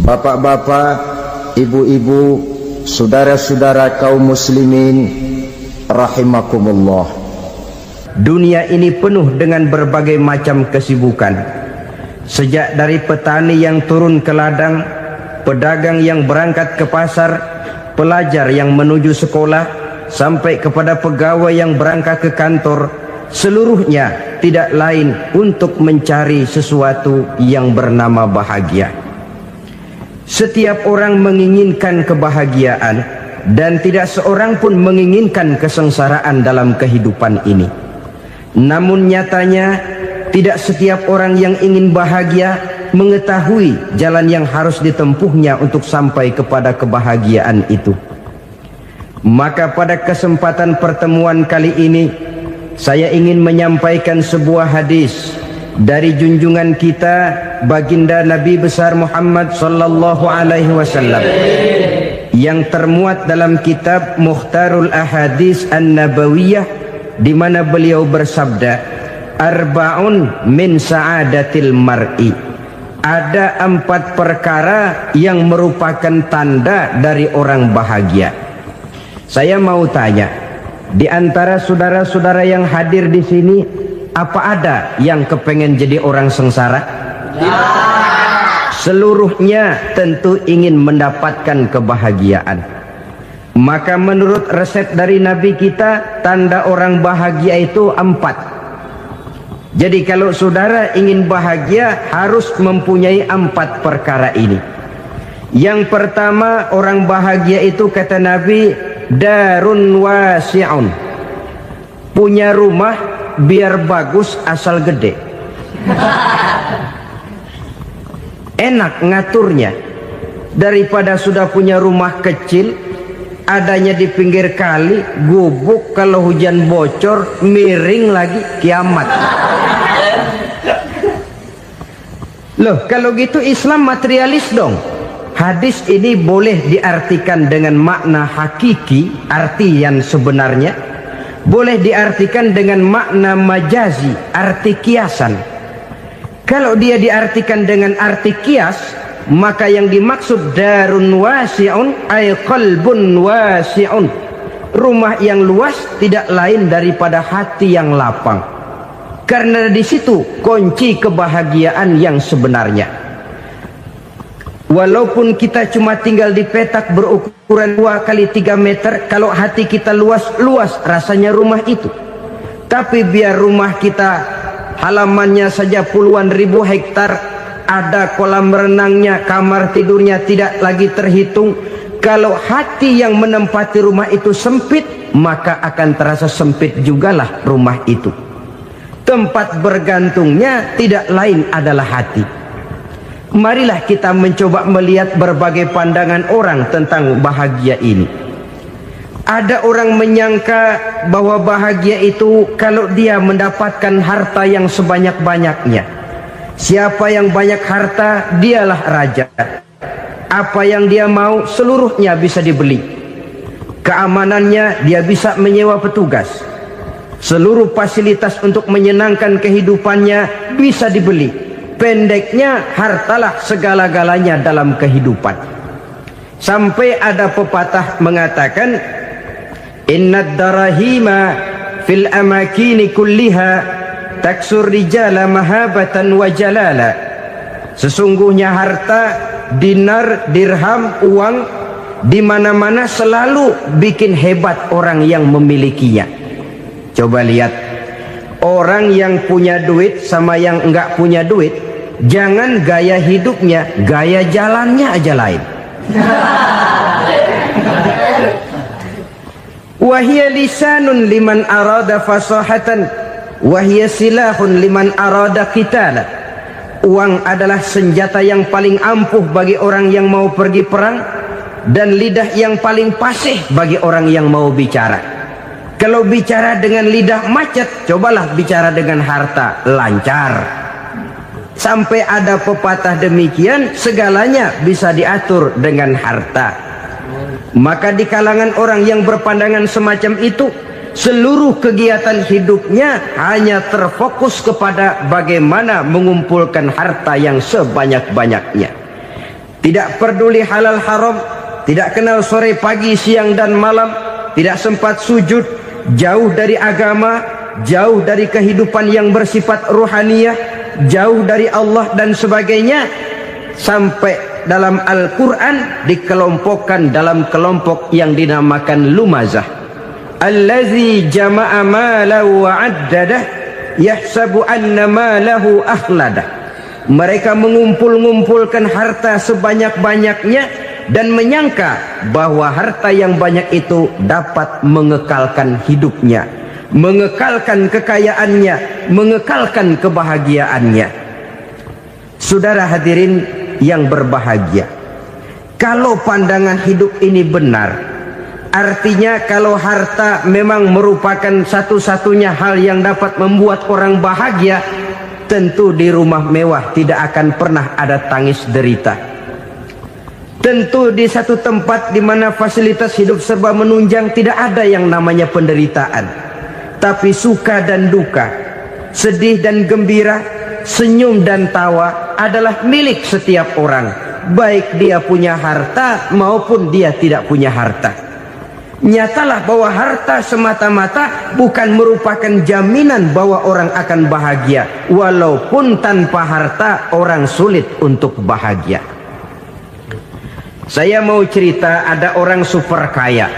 Bapak-bapak, ibu-ibu, saudara-saudara kaum muslimin rahimakumullah. Dunia ini penuh dengan berbagai macam kesibukan. Sejak dari petani yang turun ke ladang, pedagang yang berangkat ke pasar, pelajar yang menuju sekolah, sampai kepada pegawai yang berangkat ke kantor, seluruhnya tidak lain untuk mencari sesuatu yang bernama bahagia. Setiap orang menginginkan kebahagiaan, dan tidak seorang pun menginginkan kesengsaraan dalam kehidupan ini. Namun nyatanya tidak setiap orang yang ingin bahagia mengetahui jalan yang harus ditempuhnya untuk sampai kepada kebahagiaan itu. Maka pada kesempatan pertemuan kali ini, saya ingin menyampaikan sebuah hadis dari junjungan kita baginda Nabi besar Muhammad sallallahu alaihi wasallam yang termuat dalam kitab Mukhtarul Ahadits An-Nabawiyah, di mana beliau bersabda, arba'un min sa'adatil mar'i. Ada 4 perkara yang merupakan tanda dari orang bahagia. Saya mau tanya, di antara saudara-saudara yang hadir di sini, apa ada yang kepengen jadi orang sengsara? Ya. Seluruhnya tentu ingin mendapatkan kebahagiaan. Maka menurut resep dari Nabi kita, tanda orang bahagia itu 4. Jadi kalau saudara ingin bahagia, harus mempunyai 4 perkara ini. Yang pertama, orang bahagia itu kata Nabi, darun wasi'un. Punya rumah biar bagus asal gede. Enak ngaturnya, daripada sudah punya rumah kecil adanya di pinggir kali, gubuk, kalau hujan bocor, miring lagi, kiamat. Loh, kalau gitu Islam materialis dong. Hadis ini boleh diartikan dengan makna hakiki, arti yang sebenarnya, boleh diartikan dengan makna majazi, arti kiasan. Kalau dia diartikan dengan arti kias, maka yang dimaksud darun wasi'un ay qalbun wasi'un. Rumah yang luas tidak lain daripada hati yang lapang. Karena di situ kunci kebahagiaan yang sebenarnya. Walaupun kita cuma tinggal di petak berukuran 2 kali 3 meter, kalau hati kita luas-luas rasanya rumah itu. Tapi biar rumah kita halamannya saja puluhan ribu hektar, ada kolam renangnya, kamar tidurnya tidak lagi terhitung. Kalau hati yang menempati rumah itu sempit, maka akan terasa sempit jugalah rumah itu. Tempat bergantungnya tidak lain adalah hati. Marilah kita mencoba melihat berbagai pandangan orang tentang bahagia ini. Ada orang menyangka bahwa bahagia itu kalau dia mendapatkan harta yang sebanyak-banyaknya. Siapa yang banyak harta, dialah raja. Apa yang dia mau, seluruhnya bisa dibeli. Keamanannya, dia bisa menyewa petugas. Seluruh fasilitas untuk menyenangkan kehidupannya bisa dibeli. Pendeknya, hartalah segala-galanya dalam kehidupan. Sampai ada pepatah mengatakan, innad darahima fil amakini kulliha taksur rijala mahabatan wa jalala. Sesungguhnya harta, dinar, dirham, uang di mana-mana selalu bikin hebat orang yang memilikinya. Coba lihat, orang yang punya duit sama yang enggak punya duit, jangan gaya hidupnya, gaya jalannya aja lain. Wahia lisanun liman arada fasahatan, wahia silahun liman arada qitala. Uang adalah senjata yang paling ampuh bagi orang yang mau pergi perang, dan lidah yang paling fasih bagi orang yang mau bicara. Kalau bicara dengan lidah macet, cobalah bicara dengan harta, lancar. Sampai ada pepatah demikian, segalanya bisa diatur dengan harta. Maka di kalangan orang yang berpandangan semacam itu, seluruh kegiatan hidupnya hanya terfokus kepada bagaimana mengumpulkan harta yang sebanyak-banyaknya. tidak peduli halal haram, tidak kenal sore pagi siang dan malam, tidak sempat sujud, jauh dari agama, jauh dari kehidupan yang bersifat ruhaniyah, jauh dari Allah dan sebagainya, sampai dalam Al-Quran dikelompokkan dalam kelompok yang dinamakan lumazah. Allazi jama'a malahu wa 'addadah yahsabu anna malahu akhladah. Mereka mengumpul-ngumpulkan harta sebanyak-banyaknya dan menyangka bahwa harta yang banyak itu dapat mengekalkan hidupnya, mengekalkan kekayaannya, mengekalkan kebahagiaannya. Saudara hadirin yang berbahagia, kalau pandangan hidup ini benar, artinya kalau harta memang merupakan satu-satunya hal yang dapat membuat orang bahagia, tentu di rumah mewah tidak akan pernah ada tangis derita. Tentu di satu tempat di mana fasilitas hidup serba menunjang tidak ada yang namanya penderitaan. Tapi suka dan duka, sedih dan gembira, senyum dan tawa adalah milik setiap orang, baik dia punya harta maupun dia tidak punya harta. Nyatalah bahwa harta semata-mata bukan merupakan jaminan bahwa orang akan bahagia, walaupun tanpa harta orang sulit untuk bahagia. Saya mau cerita, ada orang super kaya,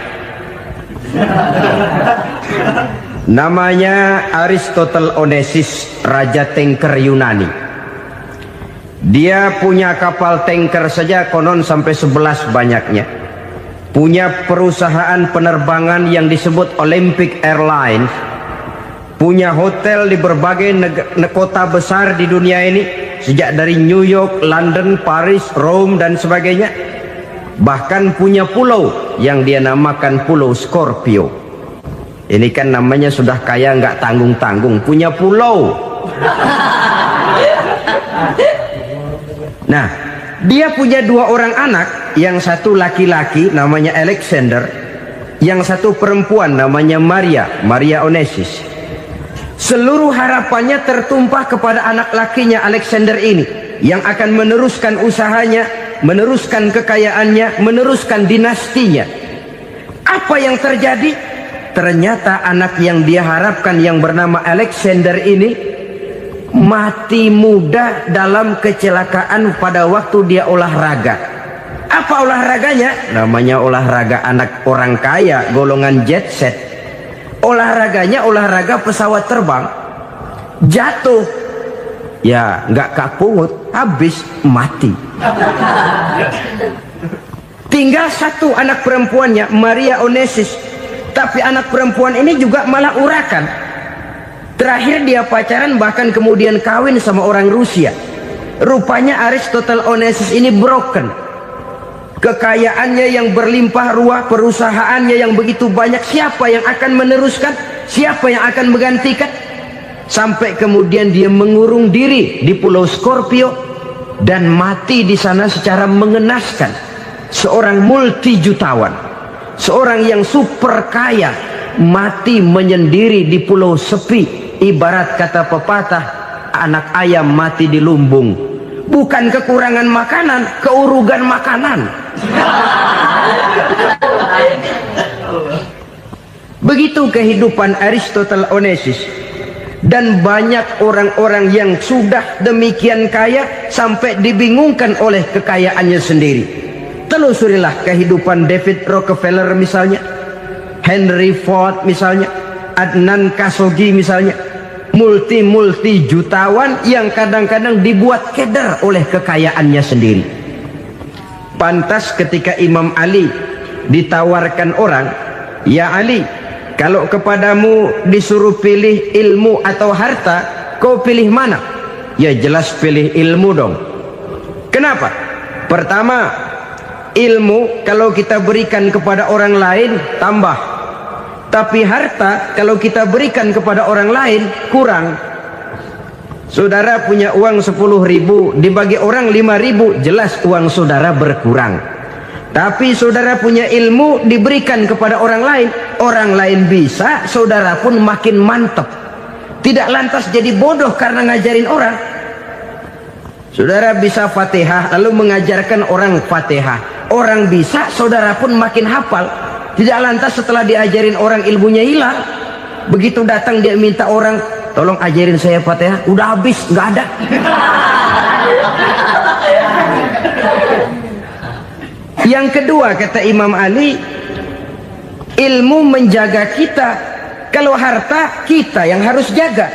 namanya Aristotle Onesimus, raja tanker Yunani. Dia punya kapal tanker saja konon sampai 11 banyaknya. Punya perusahaan penerbangan yang disebut Olympic Airlines. Punya hotel di berbagai kota besar di dunia ini, sejak dari New York, London, Paris, Rome dan sebagainya. Bahkan punya pulau yang dia namakan Pulau Scorpio. Ini kan namanya sudah kaya nggak tanggung-tanggung, punya pulau. Nah, dia punya 2 orang anak, yang satu laki-laki namanya Alexander, yang satu perempuan namanya Maria Onesimus. Seluruh harapannya tertumpah kepada anak lakinya Alexander ini, yang akan meneruskan usahanya, meneruskan kekayaannya, meneruskan dinastinya. Apa yang terjadi? Ternyata anak yang dia harapkan yang bernama Alexander ini mati muda dalam kecelakaan pada waktu dia olahraga. Apa olahraganya? Namanya olahraga anak orang kaya, golongan jet set. Olahraganya olahraga pesawat terbang. Jatuh, ya nggak kapungut, habis mati. Tinggal satu anak perempuannya, Maria Onesimus. Tapi anak perempuan ini juga malah urakan. Terakhir dia pacaran, bahkan kemudian kawin sama orang Rusia. Rupanya Aristotle Onesimus ini broken. Kekayaannya yang berlimpah ruah, perusahaannya yang begitu banyak, siapa yang akan meneruskan? Siapa yang akan menggantikan? Sampai kemudian dia mengurung diri di Pulau Scorpio dan mati di sana secara mengenaskan. Seorang multi jutawan, seorang yang super kaya, mati menyendiri di pulau sepi. Ibarat kata pepatah, anak ayam mati di lumbung. Bukan kekurangan makanan, keurugan makanan. Begitu kehidupan Aristotle Onesimus. Dan banyak orang-orang yang sudah demikian kaya sampai dibingungkan oleh kekayaannya sendiri. Telusurilah kehidupan David Rockefeller misalnya, Henry Ford misalnya, Adnan Khashoggi misalnya. Multi jutawan yang kadang-kadang dibuat keder oleh kekayaannya sendiri. Pantas ketika Imam Ali ditawarkan orang, "Ya Ali, kalau kepadamu disuruh pilih ilmu atau harta, kau pilih mana?" Ya jelas pilih ilmu dong. Kenapa? Pertama, ilmu kalau kita berikan kepada orang lain tambah. Tapi harta kalau kita berikan kepada orang lain kurang. Saudara punya uang 10.000, dibagi orang 5.000, jelas uang saudara berkurang. Tapi saudara punya ilmu, diberikan kepada orang lain bisa, saudara pun makin mantap. Tidak lantas jadi bodoh karena ngajarin orang. Saudara bisa Fatihah lalu mengajarkan orang Fatihah. Orang bisa, saudara pun makin hafal. Tidak lantas setelah diajarin orang ilmunya hilang. Begitu datang dia minta orang, tolong ajarin saya Fatihah. Udah habis, nggak ada. Yang kedua kata Imam Ali, ilmu menjaga kita. Kalau harta, kita yang harus jaga.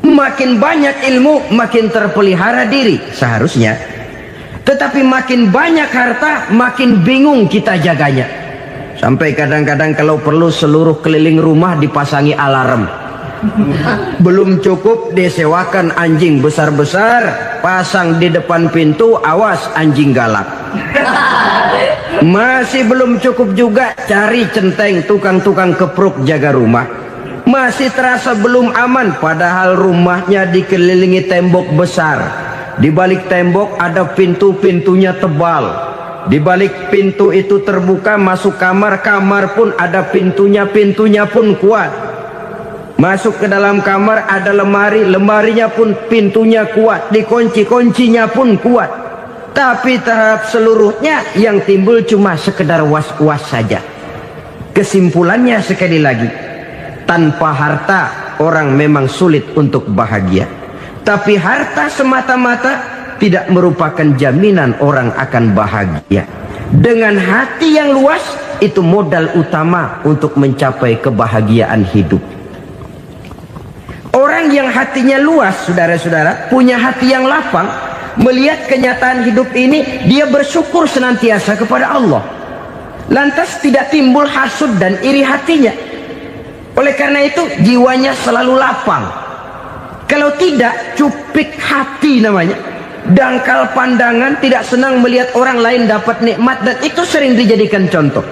Makin banyak ilmu, makin terpelihara diri seharusnya. Tetapi makin banyak harta, makin bingung kita jaganya. Sampai kadang-kadang kalau perlu seluruh keliling rumah dipasangi alarm. Belum cukup disewakan anjing besar-besar, pasang di depan pintu, awas anjing galak. Masih belum cukup juga, cari centeng tukang-tukang kepruk jaga rumah. Masih terasa belum aman, padahal rumahnya dikelilingi tembok besar. Di balik tembok ada pintu-pintunya tebal. Di balik pintu itu terbuka masuk kamar, kamar pun ada pintunya, pintunya pun kuat. Masuk ke dalam kamar ada lemari, lemarinya pun pintunya kuat, dikunci, kuncinya pun kuat. Tapi terhadap seluruhnya yang timbul cuma sekedar was-was saja. Kesimpulannya sekali lagi, tanpa harta orang memang sulit untuk bahagia. Tapi harta semata-mata tidak merupakan jaminan orang akan bahagia. Dengan hati yang luas, itu modal utama untuk mencapai kebahagiaan hidup. Orang yang hatinya luas, saudara-saudara, punya hati yang lapang, melihat kenyataan hidup ini, dia bersyukur senantiasa kepada Allah. Lantas tidak timbul hasud dan iri hatinya. Oleh karena itu jiwanya selalu lapang. Kalau tidak, cupik hati namanya, dangkal pandangan, tidak senang melihat orang lain dapat nikmat, dan itu sering dijadikan contoh.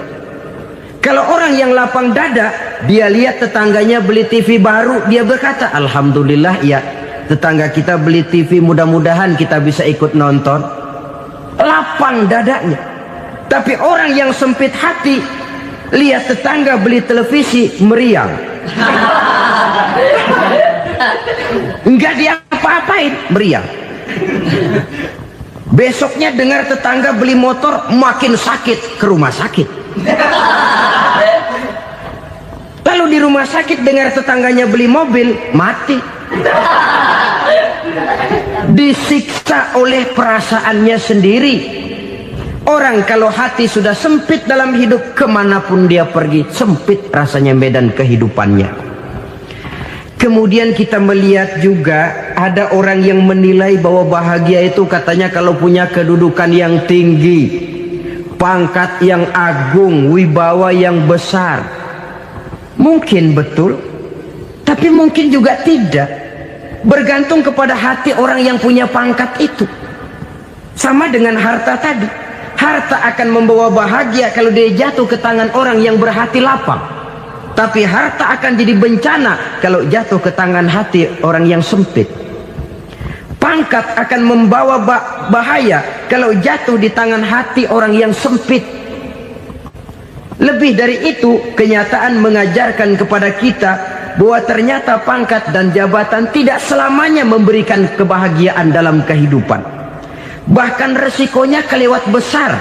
Kalau orang yang lapang dada, dia lihat tetangganya beli TV baru, dia berkata, alhamdulillah ya, tetangga kita beli TV, mudah-mudahan kita bisa ikut nonton. Lapang dadanya. Tapi orang yang sempit hati, lihat tetangga beli televisi, meriang. Enggak diapa-apain, meriang. Besoknya dengar tetangga beli motor, makin sakit, ke rumah sakit. Lalu di rumah sakit dengar tetangganya beli mobil, mati. Disiksa oleh perasaannya sendiri. Orang kalau hati sudah sempit dalam hidup, kemanapun dia pergi, sempit rasanya medan kehidupannya. Kemudian kita melihat juga ada orang yang menilai bahwa bahagia itu katanya kalau punya kedudukan yang tinggi, pangkat yang agung, wibawa yang besar. Mungkin betul, tapi mungkin juga tidak. Bergantung kepada hati orang yang punya pangkat itu. Sama dengan harta tadi. Harta akan membawa bahagia kalau dia jatuh ke tangan orang yang berhati lapang. Tapi harta akan jadi bencana kalau jatuh ke tangan hati orang yang sempit. Pangkat akan membawa bahaya kalau jatuh di tangan hati orang yang sempit. Lebih dari itu, kenyataan mengajarkan kepada kita bahwa ternyata pangkat dan jabatan tidak selamanya memberikan kebahagiaan dalam kehidupan. Bahkan resikonya kelewat besar.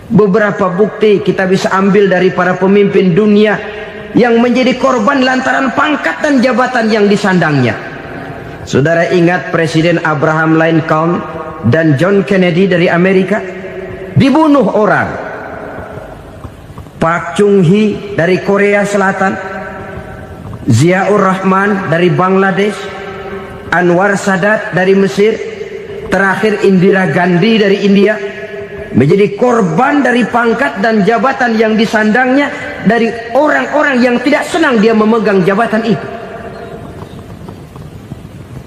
Beberapa bukti kita bisa ambil dari para pemimpin dunia yang menjadi korban lantaran pangkat dan jabatan yang disandangnya. Saudara ingat Presiden Abraham Lincoln dan John Kennedy dari Amerika? Dibunuh orang. Park Chung-hee dari Korea Selatan, Ziaur Rahman dari Bangladesh, Anwar Sadat dari Mesir, terakhir Indira Gandhi dari India, menjadi korban dari pangkat dan jabatan yang disandangnya dari orang-orang yang tidak senang dia memegang jabatan itu.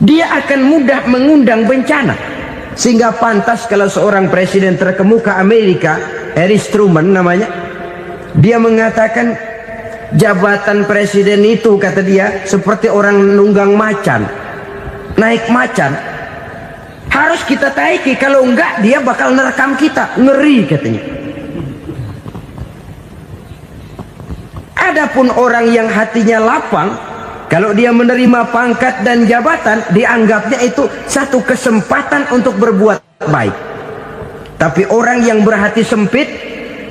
Dia akan mudah mengundang bencana. Sehingga pantas kalau seorang presiden terkemuka Amerika, Harry Truman namanya, dia mengatakan jabatan presiden itu, kata dia, seperti orang nunggang macan, naik macan. Harus kita taiki, kalau enggak dia bakal nerekam kita, ngeri katanya. Adapun orang yang hatinya lapang, Kalau dia menerima pangkat dan jabatan, dianggapnya itu satu kesempatan untuk berbuat baik. Tapi orang yang berhati sempit,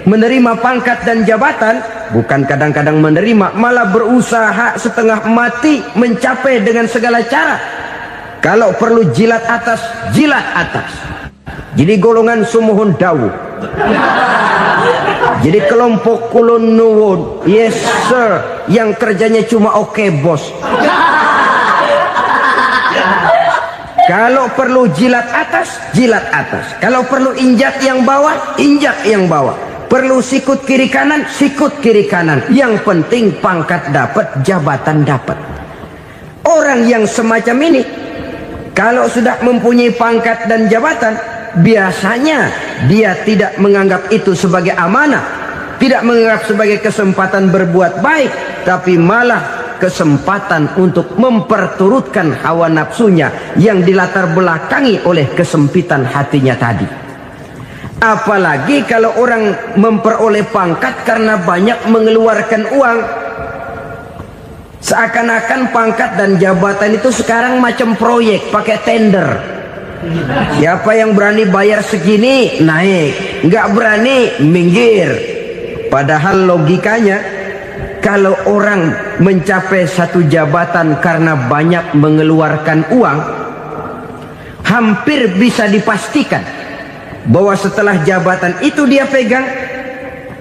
menerima pangkat dan jabatan, bukan kadang-kadang menerima, malah berusaha setengah mati mencapai dengan segala cara. Kalau perlu jilat atas, jilat atas. Jadi golongan sumuhun dawu. Jadi kelompok kulon nuwun, yes sir, yang kerjanya cuma oke bos. Kalau perlu jilat atas, jilat atas. Kalau perlu injak yang bawah, injak yang bawah. Perlu sikut kiri kanan, sikut kiri kanan. Yang penting pangkat dapat, jabatan dapat. Orang yang semacam ini, kalau sudah mempunyai pangkat dan jabatan, biasanya dia tidak menganggap itu sebagai amanah, tidak menganggap sebagai kesempatan berbuat baik, tapi malah kesempatan untuk memperturutkan hawa nafsunya yang dilatar belakangi oleh kesempitan hatinya tadi. Apalagi kalau orang memperoleh pangkat karena banyak mengeluarkan uang, seakan-akan pangkat dan jabatan itu sekarang macam proyek pakai tender. Siapa yang berani bayar segini naik, nggak berani minggir. Padahal logikanya, kalau orang mencapai satu jabatan karena banyak mengeluarkan uang, hampir bisa dipastikan bahwa setelah jabatan itu dia pegang,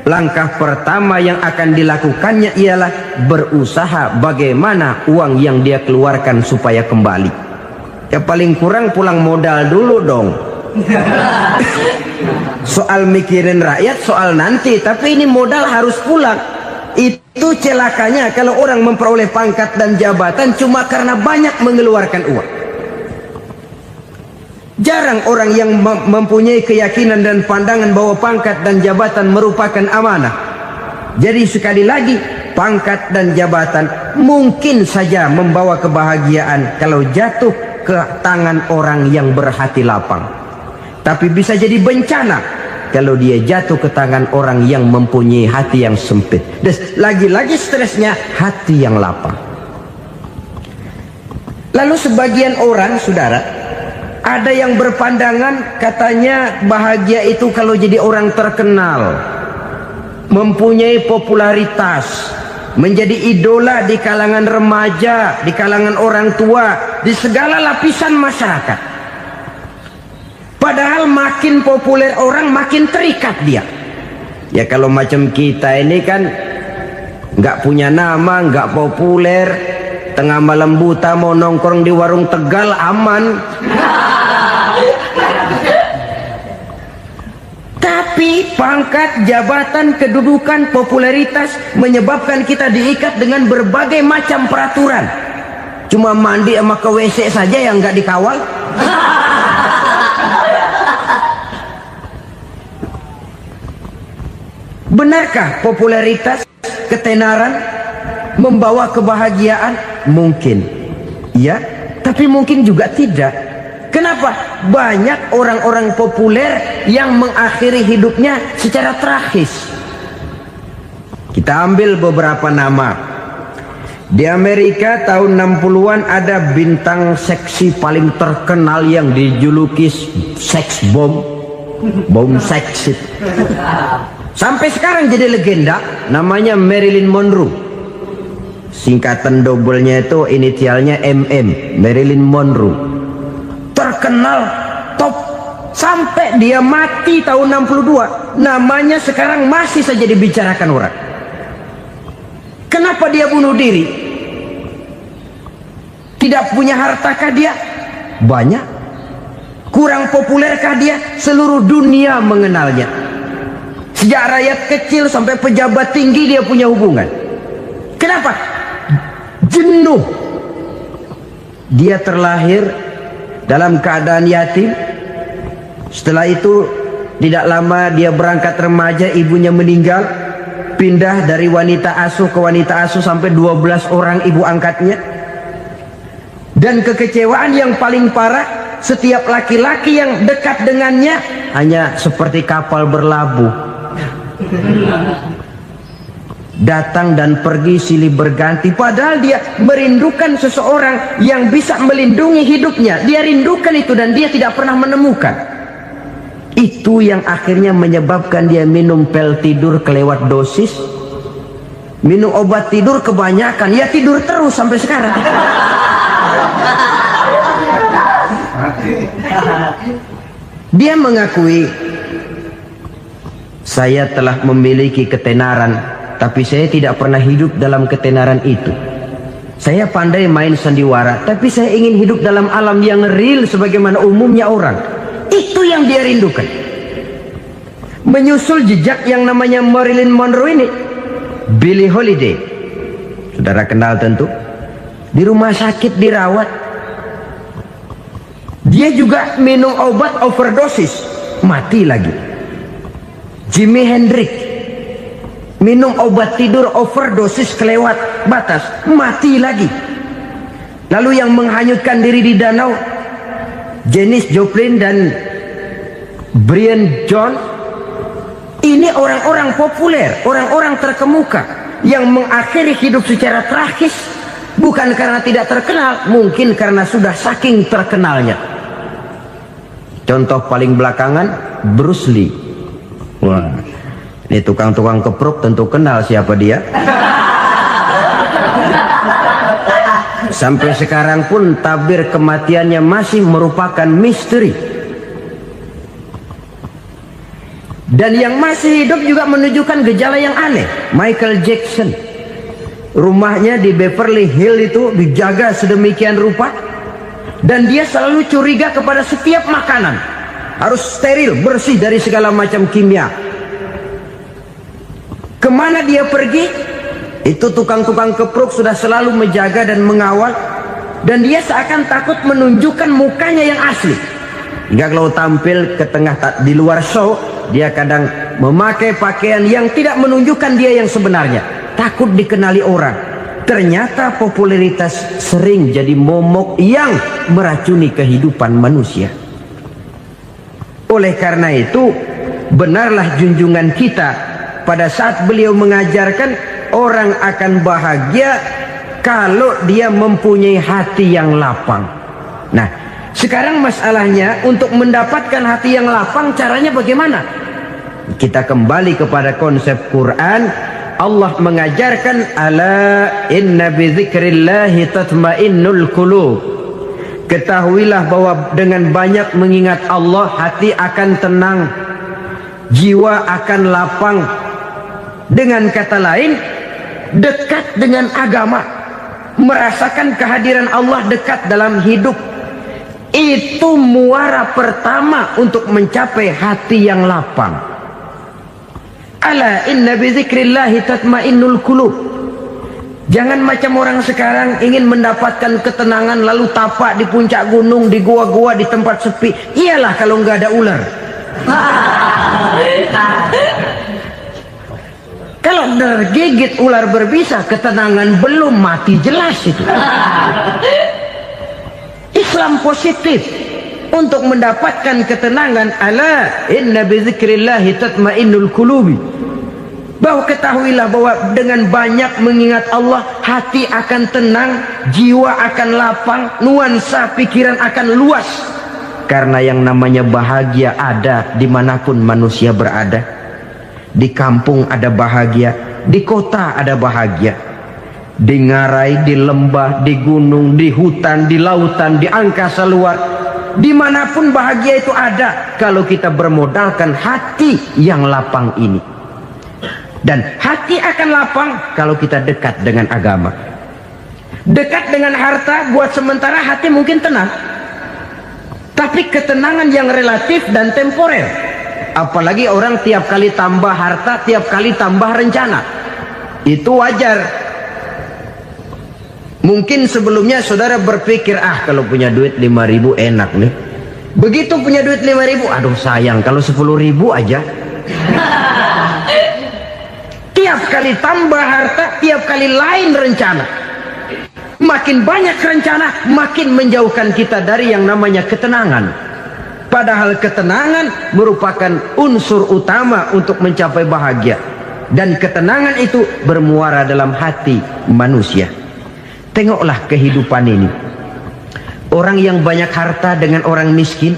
langkah pertama yang akan dilakukannya ialah berusaha bagaimana uang yang dia keluarkan supaya kembali. Ya paling kurang pulang modal dulu dong. Soal mikirin rakyat soal nanti, tapi ini modal harus pulang. Itu celakanya kalau orang memperoleh pangkat dan jabatan cuma karena banyak mengeluarkan uang. Jarang orang yang mempunyai keyakinan dan pandangan bahwa pangkat dan jabatan merupakan amanah. Jadi sekali lagi, pangkat dan jabatan mungkin saja membawa kebahagiaan kalau jatuh ke tangan orang yang berhati lapang. Tapi bisa jadi bencana kalau dia jatuh ke tangan orang yang mempunyai hati yang sempit. Dan lagi-lagi stresnya hati yang lapang. Lalu sebagian orang, saudara, ada yang berpandangan katanya bahagia itu kalau jadi orang terkenal, mempunyai popularitas, menjadi idola di kalangan remaja, di kalangan orang tua, di segala lapisan masyarakat. Padahal makin populer orang, makin terikat dia. Ya kalau macam kita ini kan nggak punya nama, nggak populer, tengah malam buta mau nongkrong di warung Tegal aman. Tapi pangkat, jabatan, kedudukan, popularitas menyebabkan kita diikat dengan berbagai macam peraturan. Cuma mandi sama ke WC saja yang nggak dikawal. Benarkah popularitas, ketenaran membawa kebahagiaan? Mungkin, ya, tapi mungkin juga tidak. Kenapa? Banyak orang-orang populer yang mengakhiri hidupnya secara tragis. Kita ambil beberapa nama. Di Amerika tahun 60-an ada bintang seksi paling terkenal yang dijuluki seks bom, bom seksi. Sampai sekarang jadi legenda, namanya Marilyn Monroe. Singkatan doublenya itu inisialnya MM, Marilyn Monroe. Terkenal, top, sampai dia mati tahun 62. Namanya sekarang masih saja dibicarakan orang. Kenapa dia bunuh diri? Tidak punya hartakah dia? Banyak. Kurang populerkah dia? Seluruh dunia mengenalnya. Sejak rakyat kecil sampai pejabat tinggi dia punya hubungan. Kenapa? Jenuh. Dia terlahir dalam keadaan yatim. Setelah itu tidak lama dia berangkat remaja, ibunya meninggal. Pindah dari wanita asuh ke wanita asuh sampai 12 orang ibu angkatnya. Dan kekecewaan yang paling parah, setiap laki-laki yang dekat dengannya hanya seperti kapal berlabuh. datang dan pergi silih berganti, padahal dia merindukan seseorang yang bisa melindungi hidupnya. Dia rindukan itu dan dia tidak pernah menemukan. Itu yang akhirnya menyebabkan dia minum pil tidur kelewat dosis, minum obat tidur kebanyakan, ya tidur terus sampai sekarang. Dia mengakui, saya telah memiliki ketenaran, tapi saya tidak pernah hidup dalam ketenaran itu. Saya pandai main sandiwara, tapi saya ingin hidup dalam alam yang real sebagaimana umumnya orang. Itu yang dia rindukan. Menyusul jejak yang namanya Marilyn Monroe ini, Billie Holiday, saudara kenal tentu. Di rumah sakit dirawat, dia juga minum obat overdosis, mati lagi. Jimi Hendrix minum obat tidur overdosis kelewat batas, mati lagi. Lalu yang menghanyutkan diri di danau, Janis Joplin dan Brian Jones. Ini orang-orang populer, orang-orang terkemuka yang mengakhiri hidup secara tragis, bukan karena tidak terkenal, mungkin karena sudah saking terkenalnya. Contoh paling belakangan, Bruce Lee. Wah, ini tukang-tukang kepruk tentu kenal siapa dia. Sampai sekarang pun tabir kematiannya masih merupakan misteri. Dan yang masih hidup juga menunjukkan gejala yang aneh. Michael Jackson, rumahnya di Beverly Hills itu dijaga sedemikian rupa, dan dia selalu curiga kepada setiap makanan harus steril, bersih dari segala macam kimia. Kemana dia pergi, itu tukang-tukang kepruk sudah selalu menjaga dan mengawal, dan dia seakan takut menunjukkan mukanya yang asli. Hingga kalau tampil ke tengah di luar show, dia kadang memakai pakaian yang tidak menunjukkan dia yang sebenarnya, takut dikenali orang. Ternyata popularitas sering jadi momok yang meracuni kehidupan manusia. Oleh karena itu, benarlah junjungan kita pada saat beliau mengajarkan orang akan bahagia kalau dia mempunyai hati yang lapang. Nah, sekarang masalahnya untuk mendapatkan hati yang lapang, caranya bagaimana? Kita kembali kepada konsep Quran. Allah mengajarkan, ala inna bi dzikrillahi tatmainnul qulub. Ketahuilah bahwa dengan banyak mengingat Allah, hati akan tenang, jiwa akan lapang. Dengan kata lain, dekat dengan agama, merasakan kehadiran Allah dekat dalam hidup. Itu muara pertama untuk mencapai hati yang lapang. Ala inna bi dzikrillahi tatmainnul qulub. Jangan macam orang sekarang ingin mendapatkan ketenangan lalu tapak di puncak gunung, di gua-gua, di tempat sepi. Iyalah kalau nggak ada ular. Kalau tergigit ular berbisa, ketenangan belum, mati jelas itu. Islam positif untuk mendapatkan ketenangan. Ala inna bi dzikrillahi tatmainnul qulubi. Bahwa ketahuilah bahwa dengan banyak mengingat Allah, hati akan tenang, jiwa akan lapang, nuansa pikiran akan luas. Karena yang namanya bahagia ada dimanapun manusia berada. Di kampung ada bahagia, di kota ada bahagia, di ngarai, di lembah, di gunung, di hutan, di lautan, di angkasa luar, dimanapun bahagia itu ada kalau kita bermodalkan hati yang lapang ini. Dan hati akan lapang kalau kita dekat dengan agama. Dekat dengan harta buat sementara hati mungkin tenang, tapi ketenangan yang relatif dan temporer. Apalagi orang tiap kali tambah harta, tiap kali tambah rencana. Itu wajar. Mungkin sebelumnya saudara berpikir, kalau punya duit 5.000 enak nih. Begitu punya duit 5.000, aduh sayang kalau 10.000 aja. Tiap kali tambah harta, tiap kali lain rencana. Makin banyak rencana, makin menjauhkan kita dari yang namanya ketenangan. Padahal ketenangan merupakan unsur utama untuk mencapai bahagia. dan ketenangan itu bermuara dalam hati manusia. Tengoklah kehidupan ini. Orang yang banyak harta dengan orang miskin,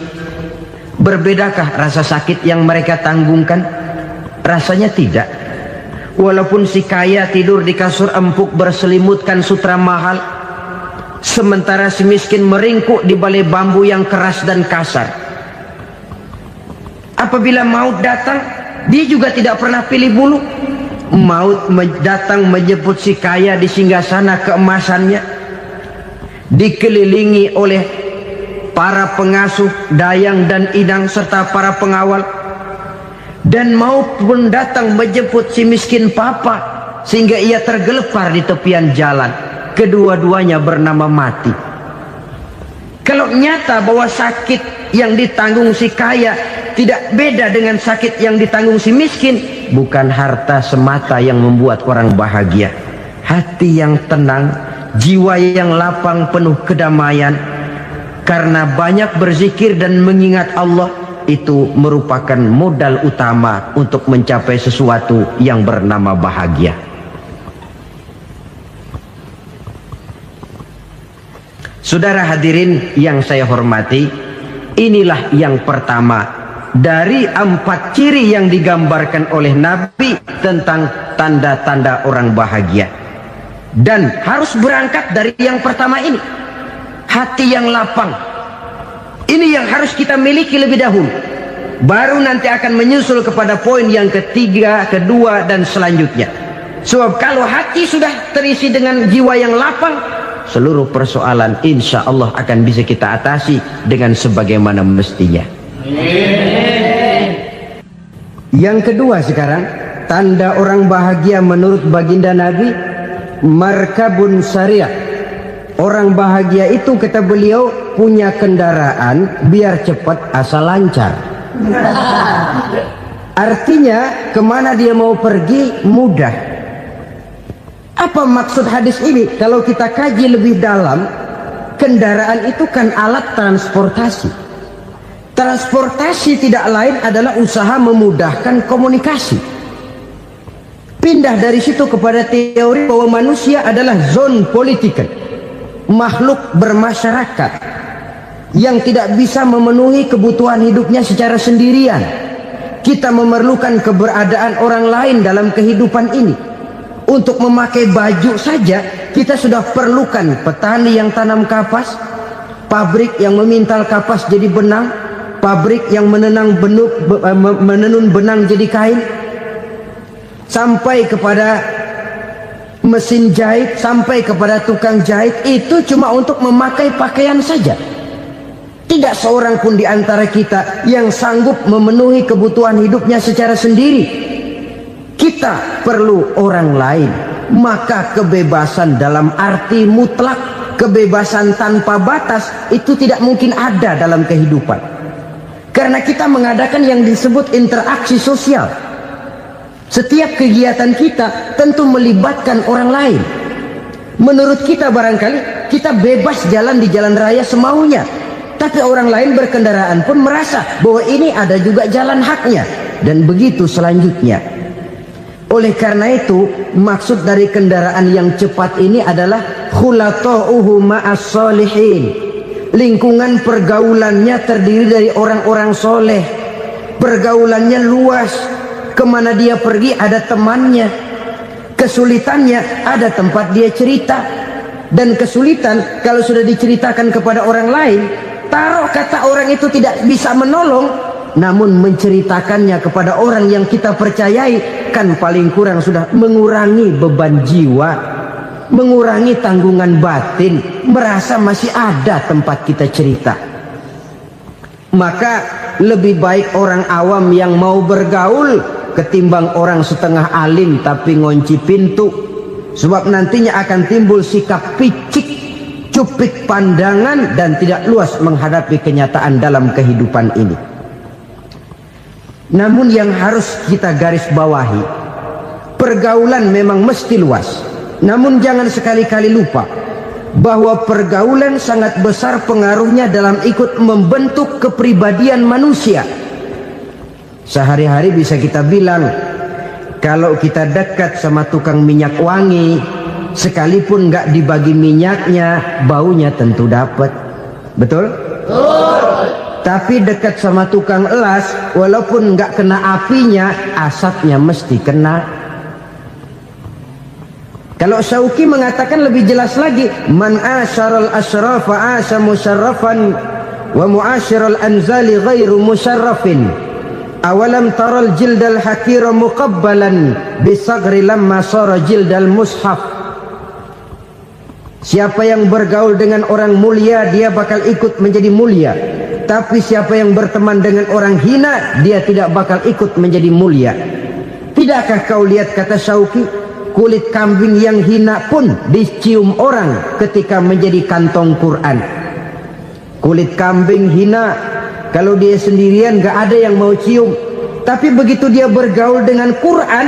berbedakah rasa sakit yang mereka tanggungkan? Rasanya tidak. Walaupun si kaya tidur di kasur empuk berselimutkan sutra mahal, sementara si miskin meringkuk di balai bambu yang keras dan kasar. Apabila maut datang, dia juga tidak pernah pilih bulu. Maut datang menjemput si kaya di singgasana keemasannya, dikelilingi oleh para pengasuh, dayang dan idang serta para pengawal. Dan maut pun datang menjemput si miskin papa, sehingga ia tergelepar di tepian jalan. Kedua-duanya bernama mati. Kalau nyata bahwa sakit yang ditanggung si kaya tidak beda dengan sakit yang ditanggung si miskin, bukan harta semata yang membuat orang bahagia. Hati yang tenang, jiwa yang lapang penuh kedamaian karena banyak berzikir dan mengingat Allah, itu merupakan modal utama untuk mencapai sesuatu yang bernama bahagia. Saudara hadirin yang saya hormati, inilah yang pertama dari 4 ciri yang digambarkan oleh Nabi tentang tanda-tanda orang bahagia. Dan harus berangkat dari yang pertama ini, hati yang lapang. Ini yang harus kita miliki lebih dahulu, baru nanti akan menyusul kepada poin yang ketiga, kedua dan selanjutnya. Sebab kalau hati sudah terisi dengan jiwa yang lapang, seluruh persoalan insya Allah akan bisa kita atasi dengan sebagaimana mestinya. Yang kedua sekarang, tanda orang bahagia menurut baginda Nabi, markabun syariah. Orang bahagia itu, kata beliau, punya kendaraan biar cepat asal lancar. Artinya kemana dia mau pergi mudah. Apa maksud hadis ini? Kalau kita kaji lebih dalam, kendaraan itu kan alat transportasi. Transportasi tidak lain adalah usaha memudahkan komunikasi. Pindah dari situ kepada teori bahwa manusia adalah zon political, makhluk bermasyarakat yang tidak bisa memenuhi kebutuhan hidupnya secara sendirian. Kita memerlukan keberadaan orang lain dalam kehidupan ini. Untuk memakai baju saja kita sudah perlukan petani yang tanam kapas, pabrik yang memintal kapas jadi benang, pabrik yang menenun benang jadi kain, sampai kepada mesin jahit, sampai kepada tukang jahit. Itu cuma untuk memakai pakaian saja. Tidak seorang pun di antara kita yang sanggup memenuhi kebutuhan hidupnya secara sendiri. Kita perlu orang lain. Maka kebebasan dalam arti mutlak, kebebasan tanpa batas, itu tidak mungkin ada dalam kehidupan. Karena kita mengadakan yang disebut interaksi sosial. Setiap kegiatan kita tentu melibatkan orang lain. Menurut kita barangkali kita bebas jalan di jalan raya semaunya, tapi orang lain berkendaraan pun merasa bahwa ini ada juga jalan haknya, dan begitu selanjutnya. Oleh karena itu, maksud dari kendaraan yang cepat ini adalah khulata'uhu ma'as solihin. Lingkungan pergaulannya terdiri dari orang-orang soleh. Pergaulannya luas. Kemana dia pergi ada temannya. Kesulitannya ada tempat dia cerita. Dan kesulitan kalau sudah diceritakan kepada orang lain, taruh kata orang itu tidak bisa menolong, namun menceritakannya kepada orang yang kita percayai, kan paling kurang sudah mengurangi beban jiwa, mengurangi tanggungan batin, merasa masih ada tempat kita cerita. Maka lebih baik orang awam yang mau bergaul ketimbang orang setengah alim tapi ngunci pintu. Sebab nantinya akan timbul sikap picik, cupik pandangan, dan tidak luas menghadapi kenyataan dalam kehidupan ini. Namun yang harus kita garis bawahi, pergaulan memang mesti luas. Namun jangan sekali-kali lupa bahwa pergaulan sangat besar pengaruhnya dalam ikut membentuk kepribadian manusia. Sehari-hari bisa kita bilang Kalau kita dekat sama tukang minyak wangi, sekalipun nggak dibagi minyaknya, baunya tentu dapat. Betul? Tapi dekat sama tukang elas, walaupun nggak kena apinya, asapnya mesti kena. Kalau Syauqi mengatakan lebih jelas lagi, man asyaral asyrafa asya musyarrafan wa muasyiral anzali ghairu musyarrafin. Awalam taral jildal hakira muqabbalan bisagri lamma sara jildal mushaf. Siapa yang bergaul dengan orang mulia, dia bakal ikut menjadi mulia. Tapi siapa yang berteman dengan orang hina, dia tidak bakal ikut menjadi mulia. Tidakkah kau lihat, kata Syauqi, kulit kambing yang hina pun dicium orang ketika menjadi kantong Quran. Kulit kambing hina, kalau dia sendirian gak ada yang mau cium. Tapi begitu dia bergaul dengan Quran,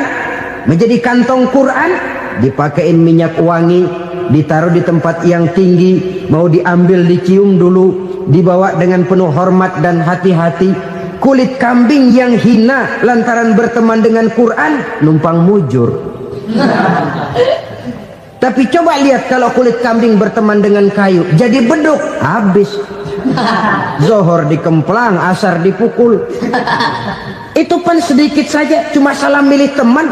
menjadi kantong Quran, dipakein minyak wangi, ditaruh di tempat yang tinggi, mau diambil dicium dulu, dibawa dengan penuh hormat dan hati-hati. Kulit kambing yang hina lantaran berteman dengan Quran, numpang mujur. Tapi coba lihat kalau kulit kambing berteman dengan kayu, jadi beduk, habis. Zohor dikemplang, asar dipukul. Itu pun sedikit saja, cuma salah milih teman.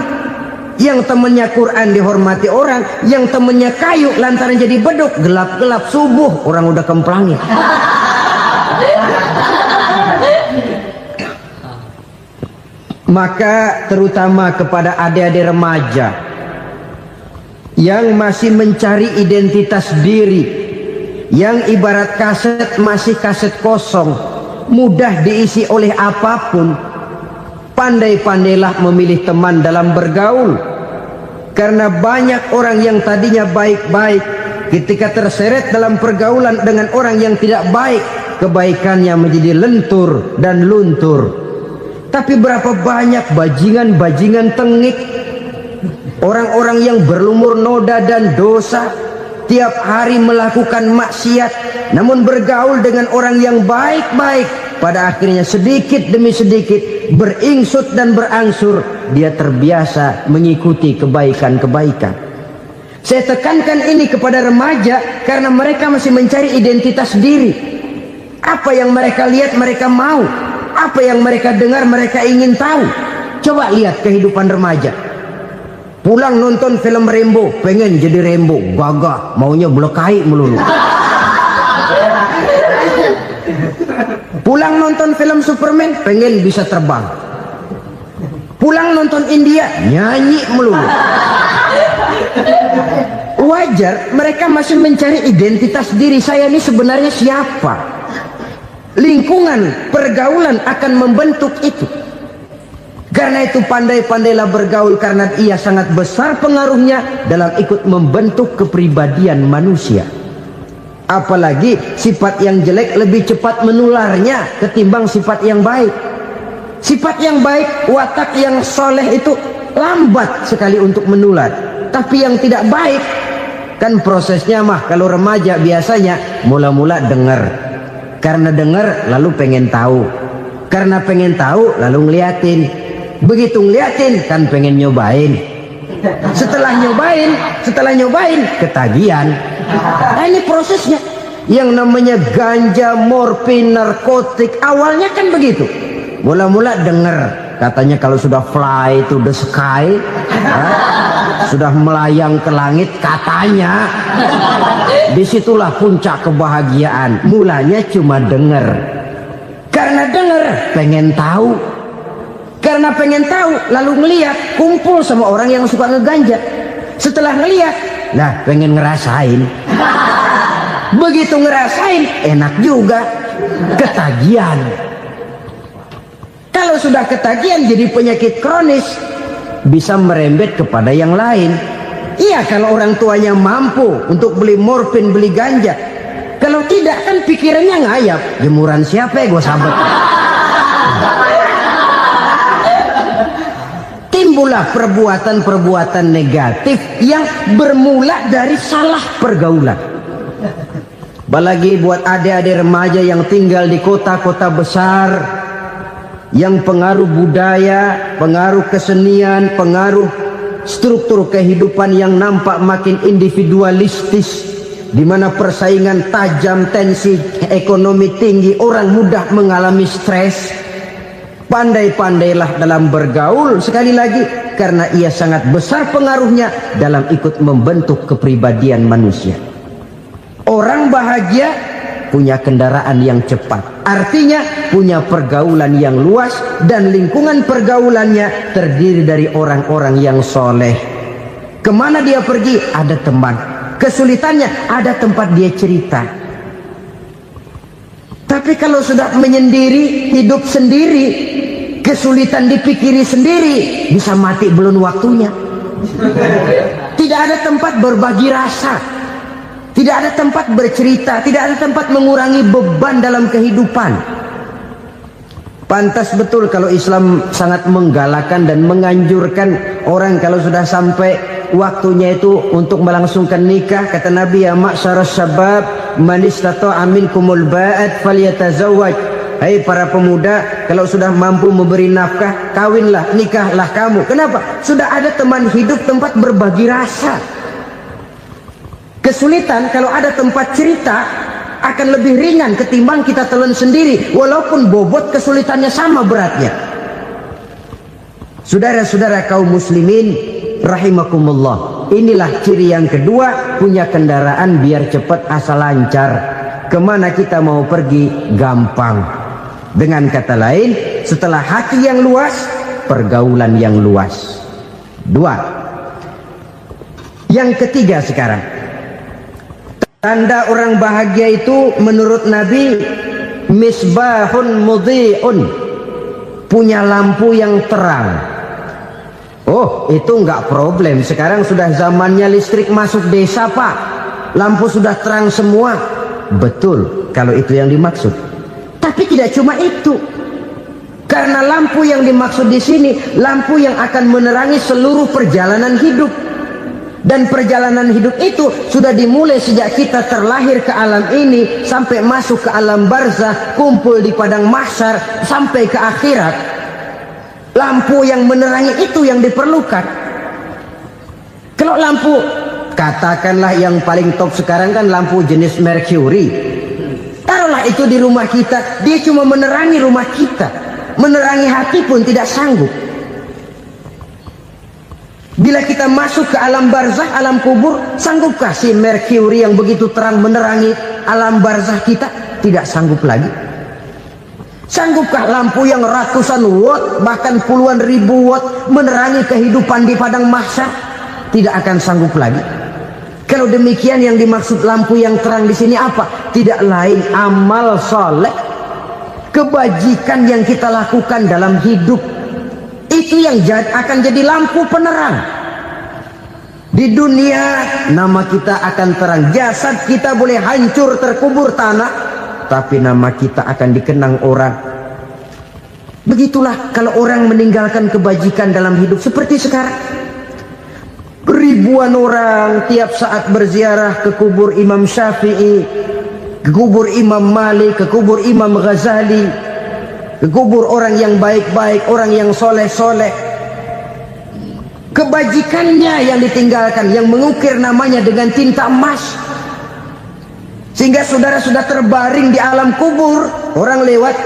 Yang temannya Quran dihormati orang, yang temannya kayu lantaran jadi beduk, gelap-gelap subuh orang udah kemplangnya. Maka terutama kepada adik-adik remaja yang masih mencari identitas diri, yang ibarat kaset masih kaset kosong, mudah diisi oleh apapun, pandai-pandailah memilih teman dalam bergaul. Karena banyak orang yang tadinya baik-baik, ketika terseret dalam pergaulan dengan orang yang tidak baik, kebaikannya menjadi lentur dan luntur. Tapi berapa banyak bajingan-bajingan tengik, orang-orang yang berlumur noda dan dosa, tiap hari melakukan maksiat, namun bergaul dengan orang yang baik-baik, pada akhirnya sedikit demi sedikit beringsut dan berangsur dia terbiasa mengikuti kebaikan-kebaikan. Saya tekankan ini kepada remaja karena mereka masih mencari identitas diri. Apa yang mereka lihat mereka mau, apa yang mereka dengar mereka ingin tahu. Coba lihat kehidupan remaja. Pulang nonton film Rambo, pengen jadi Rambo, gagah, maunya belekai melulu. Pulang nonton film Superman, pengen bisa terbang. Pulang nonton India, nyanyi melulu. Wajar, mereka masih mencari identitas diri. Saya ini sebenarnya siapa? Lingkungan, pergaulan akan membentuk itu. Karena itu pandai-pandailah bergaul, karena ia sangat besar pengaruhnya dalam ikut membentuk kepribadian manusia. Apalagi sifat yang jelek lebih cepat menularnya ketimbang sifat yang baik. Sifat yang baik, watak yang soleh itu lambat sekali untuk menular. Tapi yang tidak baik, kan prosesnya mah kalau remaja biasanya mula-mula dengar. Karena dengar lalu pengen tahu. Karena pengen tahu lalu ngeliatin. Begitu ngeliatin kan pengen nyobain. Setelah nyobain ketagihan. Nah, ini prosesnya. Yang namanya ganja, morfin, narkotik awalnya kan begitu. Mula-mula dengar katanya kalau sudah fly to the sky, sudah melayang ke langit katanya, disitulah puncak kebahagiaan. Mulanya cuma dengar. Karena dengar pengen tahu. Karena pengen tahu lalu ngeliat, kumpul sama orang yang suka ngeganja. Setelah ngeliat, nah pengen ngerasain. Begitu ngerasain enak juga, ketagihan. Kalau sudah ketagihan jadi penyakit kronis, bisa merembet kepada yang lain. Iya, kalau orang tuanya mampu untuk beli morfin, beli ganja. Kalau tidak kan pikirannya ngayap, jemuran siapa ya gue sabet. Timbullah perbuatan-perbuatan negatif yang bermula dari salah pergaulan. Apalagi buat adik-adik remaja yang tinggal di kota-kota besar, yang pengaruh budaya, pengaruh kesenian, pengaruh struktur kehidupan yang nampak makin individualistis, di mana persaingan tajam, tensi ekonomi tinggi, orang mudah mengalami stres. Pandai-pandailah dalam bergaul, sekali lagi, karena ia sangat besar pengaruhnya dalam ikut membentuk kepribadian manusia. Orang bahagia punya kendaraan yang cepat, artinya punya pergaulan yang luas, dan lingkungan pergaulannya terdiri dari orang-orang yang soleh. Kemana dia pergi, ada teman. Kesulitannya, ada tempat dia cerita. Tapi kalau sudah menyendiri, hidup sendiri, kesulitan dipikiri sendiri, bisa mati belum waktunya. Tidak ada tempat berbagi rasa, tidak ada tempat bercerita, tidak ada tempat mengurangi beban dalam kehidupan. Pantas betul kalau Islam sangat menggalakkan dan menganjurkan orang kalau sudah sampai waktunya itu untuk melangsungkan nikah. Kata Nabi, ya ma'syaras syabab man istata'a minkumul ba'at falyatazawwaj. Hai para pemuda, kalau sudah mampu memberi nafkah, kawinlah, nikahlah kamu. Kenapa? Sudah ada teman hidup, tempat berbagi rasa. Kesulitan kalau ada tempat cerita akan lebih ringan ketimbang kita telan sendiri, walaupun bobot kesulitannya sama beratnya. Saudara-saudara kaum muslimin rahimakumullah, inilah ciri yang kedua, punya kendaraan biar cepat asal lancar. Kemana kita mau pergi gampang. Dengan kata lain, setelah hati yang luas, pergaulan yang luas. Dua. Yang ketiga sekarang, tanda orang bahagia itu menurut Nabi, misbahun mudhi'un, punya lampu yang terang. Oh, itu enggak problem. Sekarang sudah zamannya listrik masuk desa, Pak. Lampu sudah terang semua. Betul, kalau itu yang dimaksud. Tapi tidak cuma itu. Karena lampu yang dimaksud di sini, lampu yang akan menerangi seluruh perjalanan hidup. Dan perjalanan hidup itu sudah dimulai sejak kita terlahir ke alam ini, sampai masuk ke alam barzah, kumpul di padang mahsyar, sampai ke akhirat. Lampu yang menerangi itu yang diperlukan. Kalau lampu, katakanlah yang paling top sekarang kan lampu jenis Mercury. Taruhlah itu di rumah kita, dia cuma menerangi rumah kita, menerangi hati pun tidak sanggup. Bila kita masuk ke alam barzah, alam kubur, sanggupkah si Mercury yang begitu terang menerangi alam barzah kita? Tidak sanggup lagi. Sanggupkah lampu yang ratusan watt, bahkan puluhan ribu watt menerangi kehidupan di padang mahsyar? Tidak akan sanggup lagi. Kalau demikian, yang dimaksud lampu yang terang di sini apa? Tidak lain amal soleh, kebajikan yang kita lakukan dalam hidup. Itu yang akan jadi lampu penerang. Di dunia nama kita akan terang. Jasad kita boleh hancur terkubur tanah, tapi nama kita akan dikenang orang. Begitulah kalau orang meninggalkan kebajikan dalam hidup seperti sekarang. Ribuan orang tiap saat berziarah ke kubur Imam Syafi'i, ke kubur Imam Malik, ke kubur Imam Ghazali, ke kubur orang yang baik-baik, orang yang soleh-soleh. Kebajikannya yang ditinggalkan, yang mengukir namanya dengan tinta emas, sehingga saudara sudah terbaring di alam kubur. Orang lewat,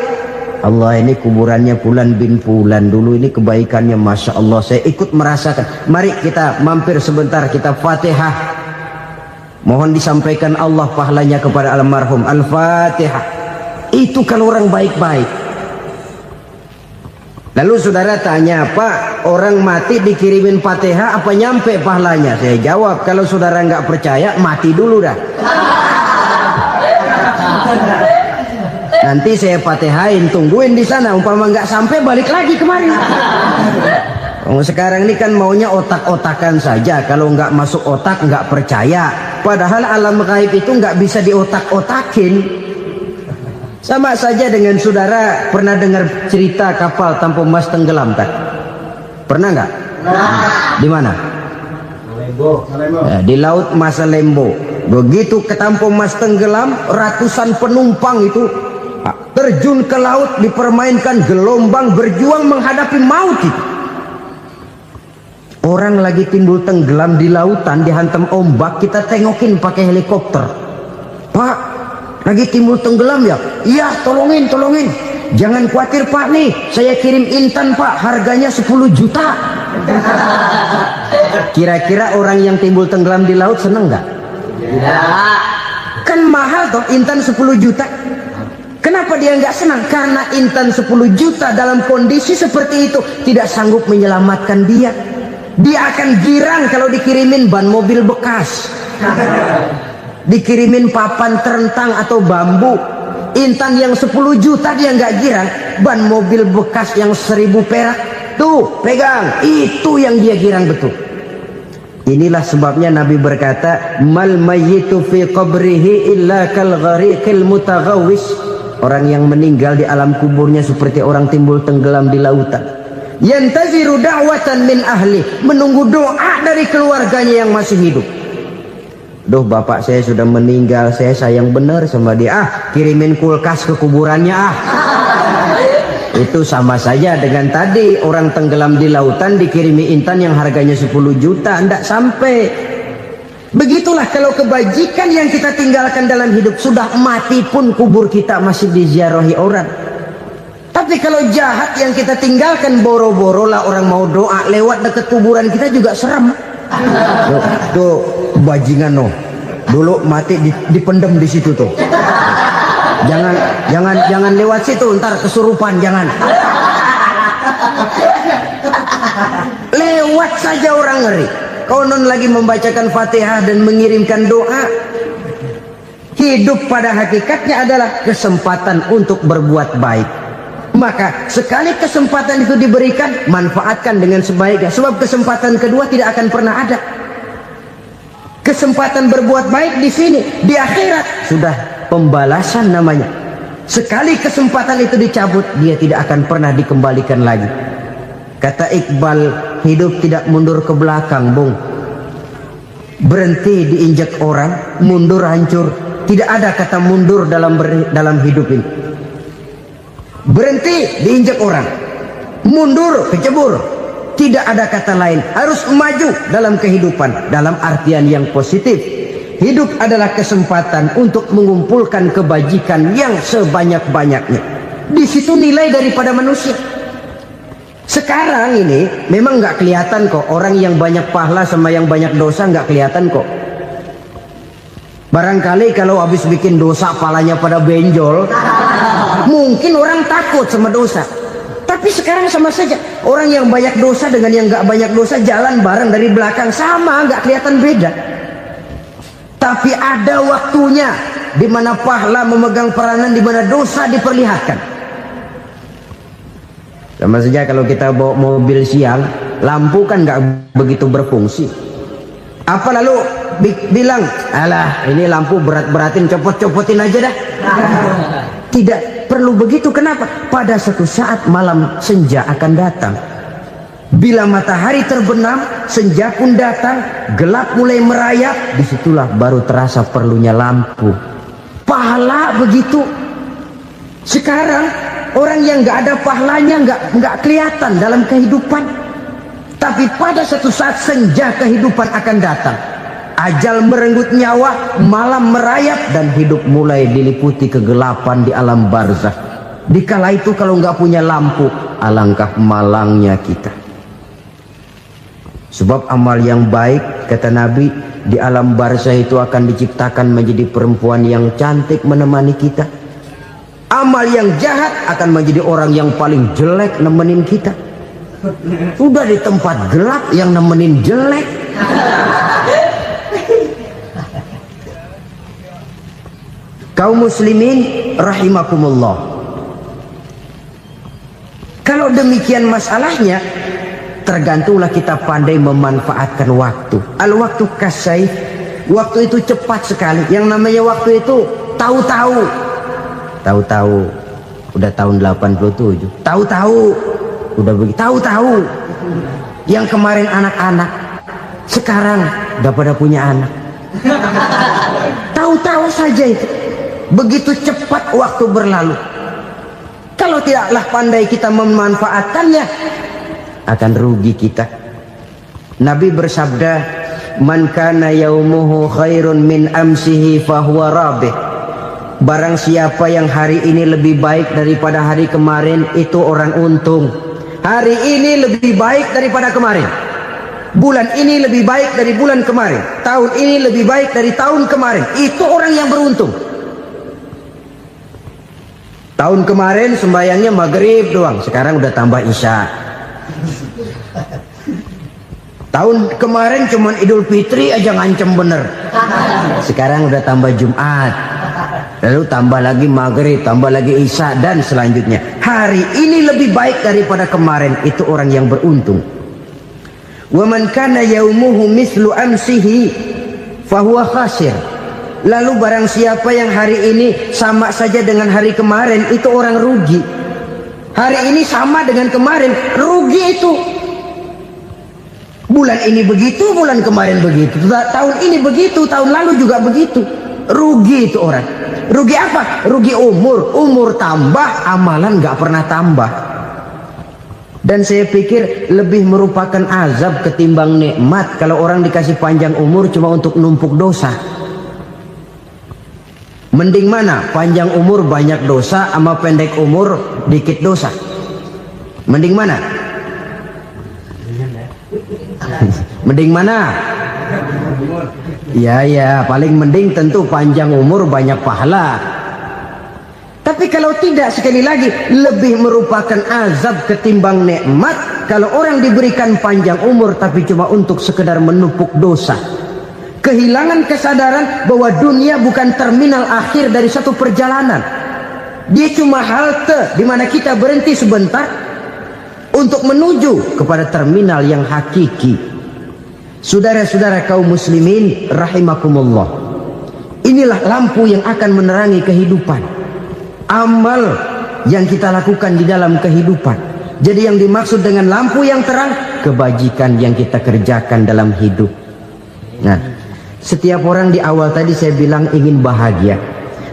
Allah, ini kuburannya Fulan bin Fulan, dulu ini kebaikannya Masya Allah, saya ikut merasakan. Mari kita mampir sebentar, kita Fatihah, mohon disampaikan Allah pahalanya kepada almarhum. Al-Fatihah. Itu kalau orang baik-baik. Lalu saudara tanya, Pak, orang mati dikirimin Fatihah apa nyampe pahalanya? Saya jawab, kalau saudara nggak percaya, mati dulu dah. Nanti saya Fatihain, tungguin di sana. Umpama nggak sampai, balik lagi kemari. Sekarang ini kan maunya otak-otakan saja. Kalau nggak masuk otak, nggak percaya. Padahal alam gaib itu nggak bisa diotak-otakin. Sama saja dengan saudara pernah dengar cerita kapal tanpa emas tenggelam kan? Pernah nggak? Di mana? Ya, di laut Masalembo. Begitu ke tanpa emas tenggelam, ratusan penumpang itu terjun ke laut, dipermainkan gelombang, berjuang menghadapi maut itu. Orang lagi timbul tenggelam di lautan, dihantam ombak, kita tengokin pakai helikopter. Pak, lagi timbul tenggelam ya? Iya, tolongin. Jangan khawatir Pak, nih saya kirim intan Pak, harganya 10 juta. Kira-kira orang yang timbul tenggelam di laut seneng nggak? Tidak. Kan mahal toh intan 10 juta. Kenapa dia nggak senang? Karena intan 10 juta dalam kondisi seperti itu tidak sanggup menyelamatkan dia. Dia akan girang kalau dikirimin ban mobil bekas, dikirimin papan terentang atau bambu. Intan yang 10 juta dia nggak girang, ban mobil bekas yang 1000 perak tuh pegang, itu yang dia girang betul. Inilah sebabnya Nabi berkata, mal mayyitu fi qabrihi illa kal ghariqil mutaghawwis. Orang yang meninggal di alam kuburnya seperti orang timbul tenggelam di lautan. Yantaziru da'watan min ahli, menunggu doa dari keluarganya yang masih hidup. Duh, bapak saya sudah meninggal, saya sayang benar sama dia. Kirimin kulkas ke kuburannya Itu sama saja dengan tadi orang tenggelam di lautan dikirimi intan yang harganya 10 juta, tidak sampai. Begitulah kalau kebajikan yang kita tinggalkan dalam hidup, sudah mati pun kubur kita masih diziarahi orang. Tapi kalau jahat yang kita tinggalkan, boro-boro lah orang mau doa lewat dekat kuburan kita juga serem. Tuh bajingan no, dulu mati dipendem di situ tuh. Jangan lewat situ, ntar kesurupan, jangan. Lewat saja orang ngeri. Konon lagi membacakan Fatihah dan mengirimkan doa. Hidup pada hakikatnya adalah kesempatan untuk berbuat baik. Maka sekali kesempatan itu diberikan, manfaatkan dengan sebaiknya. Sebab kesempatan kedua tidak akan pernah ada. Kesempatan berbuat baik di sini, di akhirat sudah pembalasan namanya. Sekali kesempatan itu dicabut, dia tidak akan pernah dikembalikan lagi. Kata Iqbal, hidup tidak mundur ke belakang, Bung. Berhenti diinjak orang, mundur hancur. Tidak ada kata mundur dalam hidup ini. Berhenti diinjak orang, mundur kecebur. Tidak ada kata lain, harus maju dalam kehidupan dalam artian yang positif. Hidup adalah kesempatan untuk mengumpulkan kebajikan yang sebanyak-banyaknya. Di situ nilai daripada manusia. Sekarang ini memang nggak kelihatan kok, orang yang banyak pahala sama yang banyak dosa nggak kelihatan kok. Barangkali kalau habis bikin dosa palanya pada benjol, mungkin orang takut sama dosa. Tapi sekarang sama saja, orang yang banyak dosa dengan yang nggak banyak dosa jalan bareng dari belakang, sama, nggak kelihatan beda. Tapi ada waktunya di mana pahala memegang peranan, di mana dosa diperlihatkan. Sama saja kalau kita bawa mobil siang, lampu kan nggak begitu berfungsi. Apa lalu bilang, alah ini lampu berat-beratin, copot-copotin aja dah. Tidak perlu begitu. Kenapa? Pada suatu saat malam senja akan datang. Bila matahari terbenam, senja pun datang, gelap mulai merayap, disitulah baru terasa perlunya lampu. Pahala begitu. Sekarang orang yang nggak ada pahalanya nggak kelihatan dalam kehidupan. Tapi pada suatu saat senja kehidupan akan datang. Ajal merenggut nyawa, malam merayap, dan hidup mulai diliputi kegelapan di alam barzakh. Dikala itu kalau nggak punya lampu, alangkah malangnya kita. Sebab amal yang baik, kata Nabi, di alam barzakh itu akan diciptakan menjadi perempuan yang cantik menemani kita. Amal yang jahat akan menjadi orang yang paling jelek nemenin kita. Udah di tempat gelap yang nemenin jelek. Kaum muslimin rahimakumullah. Kalau demikian masalahnya, tergantunglah kita pandai memanfaatkan waktu. Al-waktu kasayf, waktu itu cepat sekali. Yang namanya waktu itu tahu-tahu. Tahu-tahu udah tahun 87. Tahu-tahu udah begitu. Tahu-tahu yang kemarin anak-anak, sekarang udah pada punya anak. Tahu-tahu saja itu. Begitu cepat waktu berlalu. Kalau tidaklah pandai kita memanfaatkannya, akan rugi kita. Nabi bersabda, man kana yaumuhu khairun min amsihi fahuwa rabih. Barang siapa yang hari ini lebih baik daripada hari kemarin, itu orang untung. Hari ini lebih baik daripada kemarin, bulan ini lebih baik dari bulan kemarin, tahun ini lebih baik dari tahun kemarin, itu orang yang beruntung. Tahun kemarin sembahyangnya maghrib doang, sekarang udah tambah isya. Tahun kemarin cuman Idul Fitri aja ngancem bener, sekarang udah tambah Jumat, lalu tambah lagi maghrib, tambah lagi isya, dan selanjutnya. Hari ini lebih baik daripada kemarin, itu orang yang beruntung. Wa man kana yaumuhu mislu amsihi fahuwa khasir. Lalu barang siapa yang hari ini sama saja dengan hari kemarin, itu orang rugi. Hari ini sama dengan kemarin, rugi itu. Bulan ini begitu, bulan kemarin begitu, tahun ini begitu, tahun lalu juga begitu. Rugi itu orang. Rugi apa? Rugi umur. Umur tambah, amalan gak pernah tambah. Dan saya pikir lebih merupakan azab ketimbang nikmat kalau orang dikasih panjang umur cuma untuk numpuk dosa. Mending mana? Panjang umur banyak dosa sama pendek umur dikit dosa? Mending mana? Mending mana? Ya, paling mending tentu panjang umur banyak pahala. Tapi kalau tidak, sekali lagi, lebih merupakan azab ketimbang nikmat kalau orang diberikan panjang umur tapi cuma untuk sekedar menumpuk dosa. Kehilangan kesadaran bahwa dunia bukan terminal akhir dari satu perjalanan. Dia cuma halte di mana kita berhenti sebentar untuk menuju kepada terminal yang hakiki. Saudara-saudara kaum muslimin rahimakumullah, inilah lampu yang akan menerangi kehidupan, amal yang kita lakukan di dalam kehidupan. Jadi yang dimaksud dengan lampu yang terang, kebajikan yang kita kerjakan dalam hidup. Nah, setiap orang di awal tadi saya bilang ingin bahagia.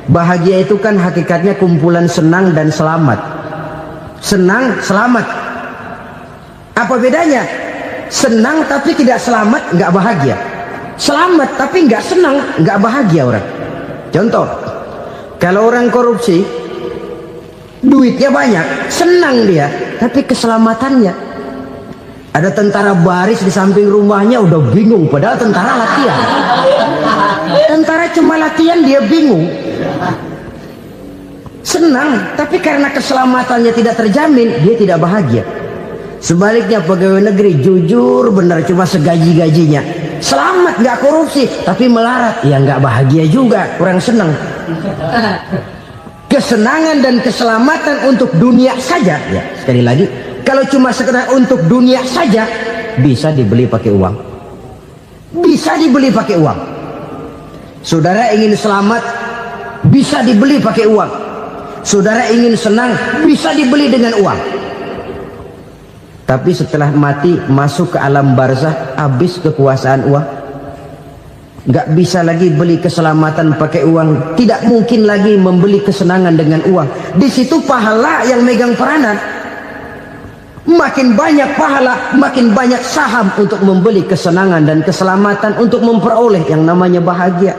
Bahagia itu kan hakikatnya kumpulan senang dan selamat. Senang, selamat. Apa bedanya? Senang tapi tidak selamat, nggak bahagia. Selamat tapi nggak senang, nggak bahagia orang. Contoh, kalau orang korupsi, duitnya banyak, senang dia, tapi keselamatannya. Ada tentara baris di samping rumahnya udah bingung, padahal tentara latihan. Tentara cuma latihan, dia bingung. Senang, tapi karena keselamatannya tidak terjamin, dia tidak bahagia. Sebaliknya pegawai negeri jujur benar cuma segaji-gajinya, selamat nggak korupsi tapi melarat, ya nggak bahagia juga, kurang senang. Kesenangan dan keselamatan untuk dunia saja, ya sekali lagi, kalau cuma sekedar untuk dunia saja bisa dibeli pakai uang, bisa dibeli pakai uang. Saudara ingin selamat bisa dibeli pakai uang, saudara ingin senang bisa dibeli dengan uang. Tapi setelah mati masuk ke alam barzah, habis kekuasaan uang. Nggak bisa lagi beli keselamatan pakai uang, tidak mungkin lagi membeli kesenangan dengan uang. Di situ pahala yang megang peranan. Makin banyak pahala, makin banyak saham untuk membeli kesenangan dan keselamatan, untuk memperoleh yang namanya bahagia.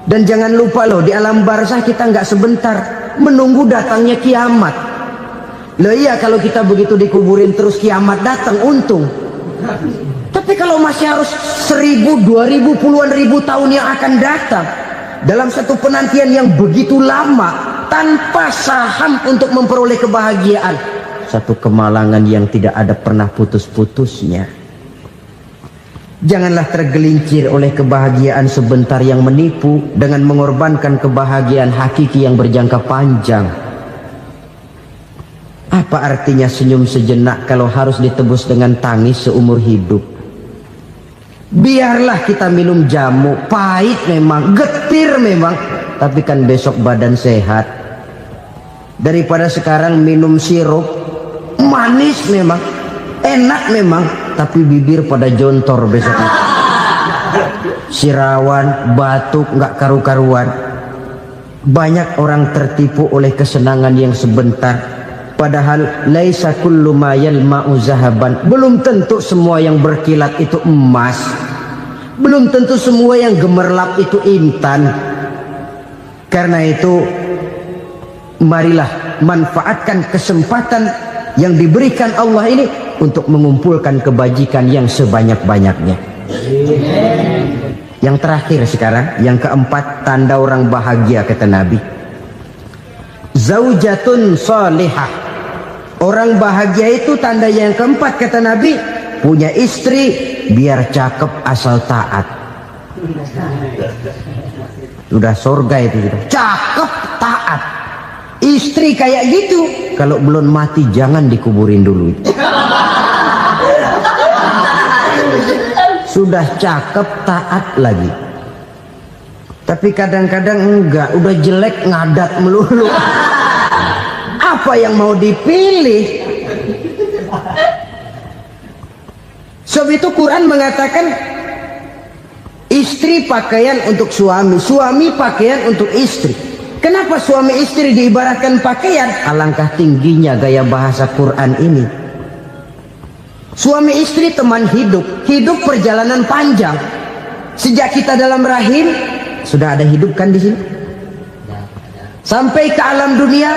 Dan jangan lupa loh, di alam barzah kita nggak sebentar, menunggu datangnya kiamat. Loh iya, kalau kita begitu dikuburin terus kiamat datang, untung. Tapi kalau masih harus 1000, 2000, puluhan ribu tahun yang akan datang, dalam satu penantian yang begitu lama, tanpa saham untuk memperoleh kebahagiaan, satu kemalangan yang tidak ada pernah putus-putusnya. Janganlah tergelincir oleh kebahagiaan sebentar yang menipu dengan mengorbankan kebahagiaan hakiki yang berjangka panjang. Apa artinya senyum sejenak kalau harus ditebus dengan tangis seumur hidup? Biarlah kita minum jamu, pahit memang, getir memang, tapi kan besok badan sehat. Daripada sekarang minum sirup, manis memang, enak memang, tapi bibir pada jontor besoknya. Sirawan, batuk, nggak karu-karuan. Banyak orang tertipu oleh kesenangan yang sebentar, padahal laisa kullu ma yalma'u zahaban. Belum tentu semua yang berkilat itu emas, belum tentu semua yang gemerlap itu intan. Karena itu marilah manfaatkan kesempatan yang diberikan Allah ini untuk mengumpulkan kebajikan yang sebanyak-banyaknya. Yang terakhir sekarang, yang keempat, tanda orang bahagia kata Nabi. Zaujatun salihah. Orang bahagia itu tanda yang keempat kata Nabi, punya istri biar cakep asal taat. Sudah surga itu sudah. Cakep taat. Istri kayak gitu, kalau belum mati jangan dikuburin dulu. Sudah cakep taat lagi, tapi kadang-kadang enggak, udah jelek ngadat melulu. Apa yang mau dipilih? Sebab itu Quran mengatakan istri pakaian untuk suami, suami pakaian untuk istri. Kenapa suami istri diibaratkan pakaian? Alangkah tingginya gaya bahasa Quran ini. Suami istri teman hidup, hidup perjalanan panjang. Sejak kita dalam rahim sudah ada hidup kan di sini. Sampai ke alam dunia,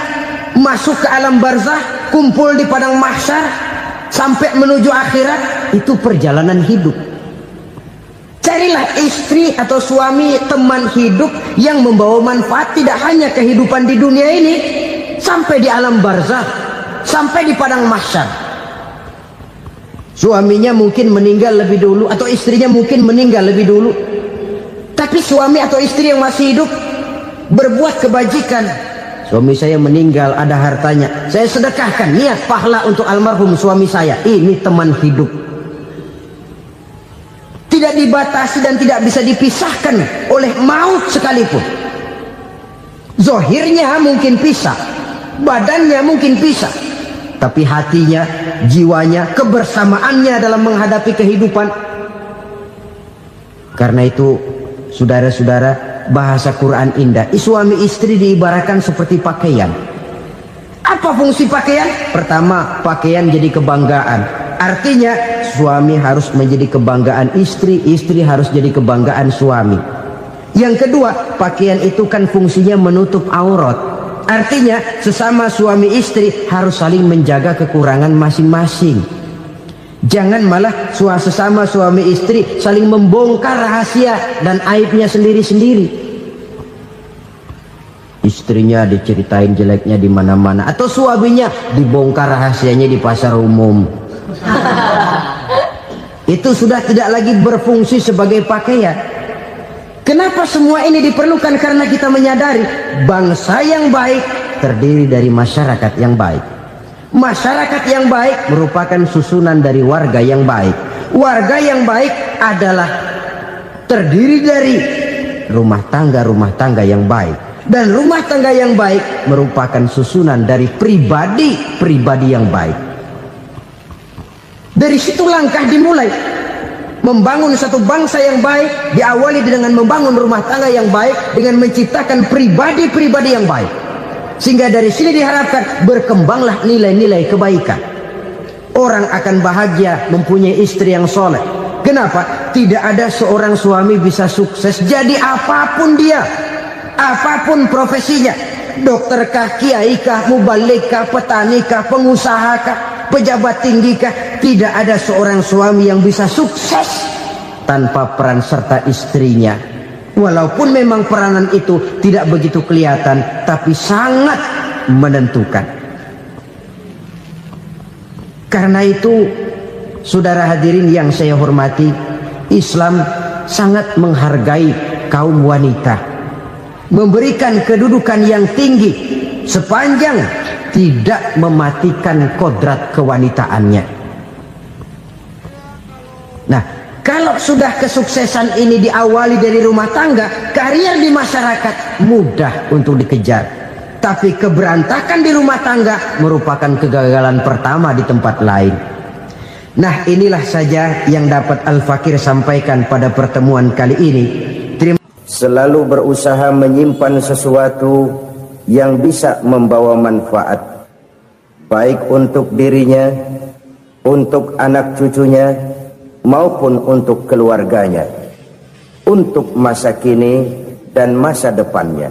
masuk ke alam barzah, kumpul di padang mahsyar, sampai menuju akhirat, itu perjalanan hidup. Carilah istri atau suami teman hidup yang membawa manfaat tidak hanya kehidupan di dunia ini, sampai di alam barzah, sampai di padang mahsyar. Suaminya mungkin meninggal lebih dulu, atau istrinya mungkin meninggal lebih dulu, tapi suami atau istri yang masih hidup berbuat kebajikan. Suami saya meninggal, ada hartanya, saya sedekahkan, niat pahala untuk almarhum suami saya. Ini teman hidup, tidak dibatasi dan tidak bisa dipisahkan oleh maut sekalipun. Zohirnya mungkin pisah, badannya mungkin pisah, tapi hatinya, jiwanya, kebersamaannya dalam menghadapi kehidupan. Karena itu saudara-saudara, bahasa Quran indah. Suami istri diibaratkan seperti pakaian. Apa fungsi pakaian? Pertama, pakaian jadi kebanggaan. Artinya suami harus menjadi kebanggaan istri, istri harus jadi kebanggaan suami. Yang kedua, pakaian itu kan fungsinya menutup aurat. Artinya sesama suami istri harus saling menjaga kekurangan masing-masing. Jangan malah sesama suami istri saling membongkar rahasia dan aibnya sendiri-sendiri. Istrinya diceritain jeleknya di mana-mana, atau suaminya dibongkar rahasianya di pasar umum. Itu sudah tidak lagi berfungsi sebagai pakaian. Kenapa semua ini diperlukan? Karena kita menyadari bangsa yang baik terdiri dari masyarakat yang baik. Masyarakat yang baik merupakan susunan dari warga yang baik. Warga yang baik adalah terdiri dari rumah tangga yang baik. Dan rumah tangga yang baik merupakan susunan dari pribadi yang baik. Dari situ langkah dimulai. Membangun satu bangsa yang baik diawali dengan membangun rumah tangga yang baik, dengan menciptakan pribadi-pribadi yang baik. Sehingga dari sini diharapkan berkembanglah nilai-nilai kebaikan. Orang akan bahagia mempunyai istri yang soleh. Kenapa? Tidak ada seorang suami bisa sukses jadi apapun dia, apapun profesinya. Dokterkah, kiaikah, mubalikah, petanikah, pengusahakah, pejabat tinggikah, tidak ada seorang suami yang bisa sukses tanpa peran serta istrinya. Walaupun memang peranan itu tidak begitu kelihatan, tapi sangat menentukan. Karena itu, saudara hadirin yang saya hormati, Islam sangat menghargai kaum wanita, memberikan kedudukan yang tinggi sepanjang tidak mematikan kodrat kewanitaannya. Nah, kalau sudah kesuksesan ini diawali dari rumah tangga, karier di masyarakat mudah untuk dikejar. Tapi keberantakan di rumah tangga merupakan kegagalan pertama di tempat lain. Nah, inilah saja yang dapat Al-Fakir sampaikan pada pertemuan kali ini. Terima kasih. selalu berusaha menyimpan sesuatu yang bisa membawa manfaat, baik untuk dirinya, untuk anak cucunya, maupun untuk keluarganya, untuk masa kini dan masa depannya.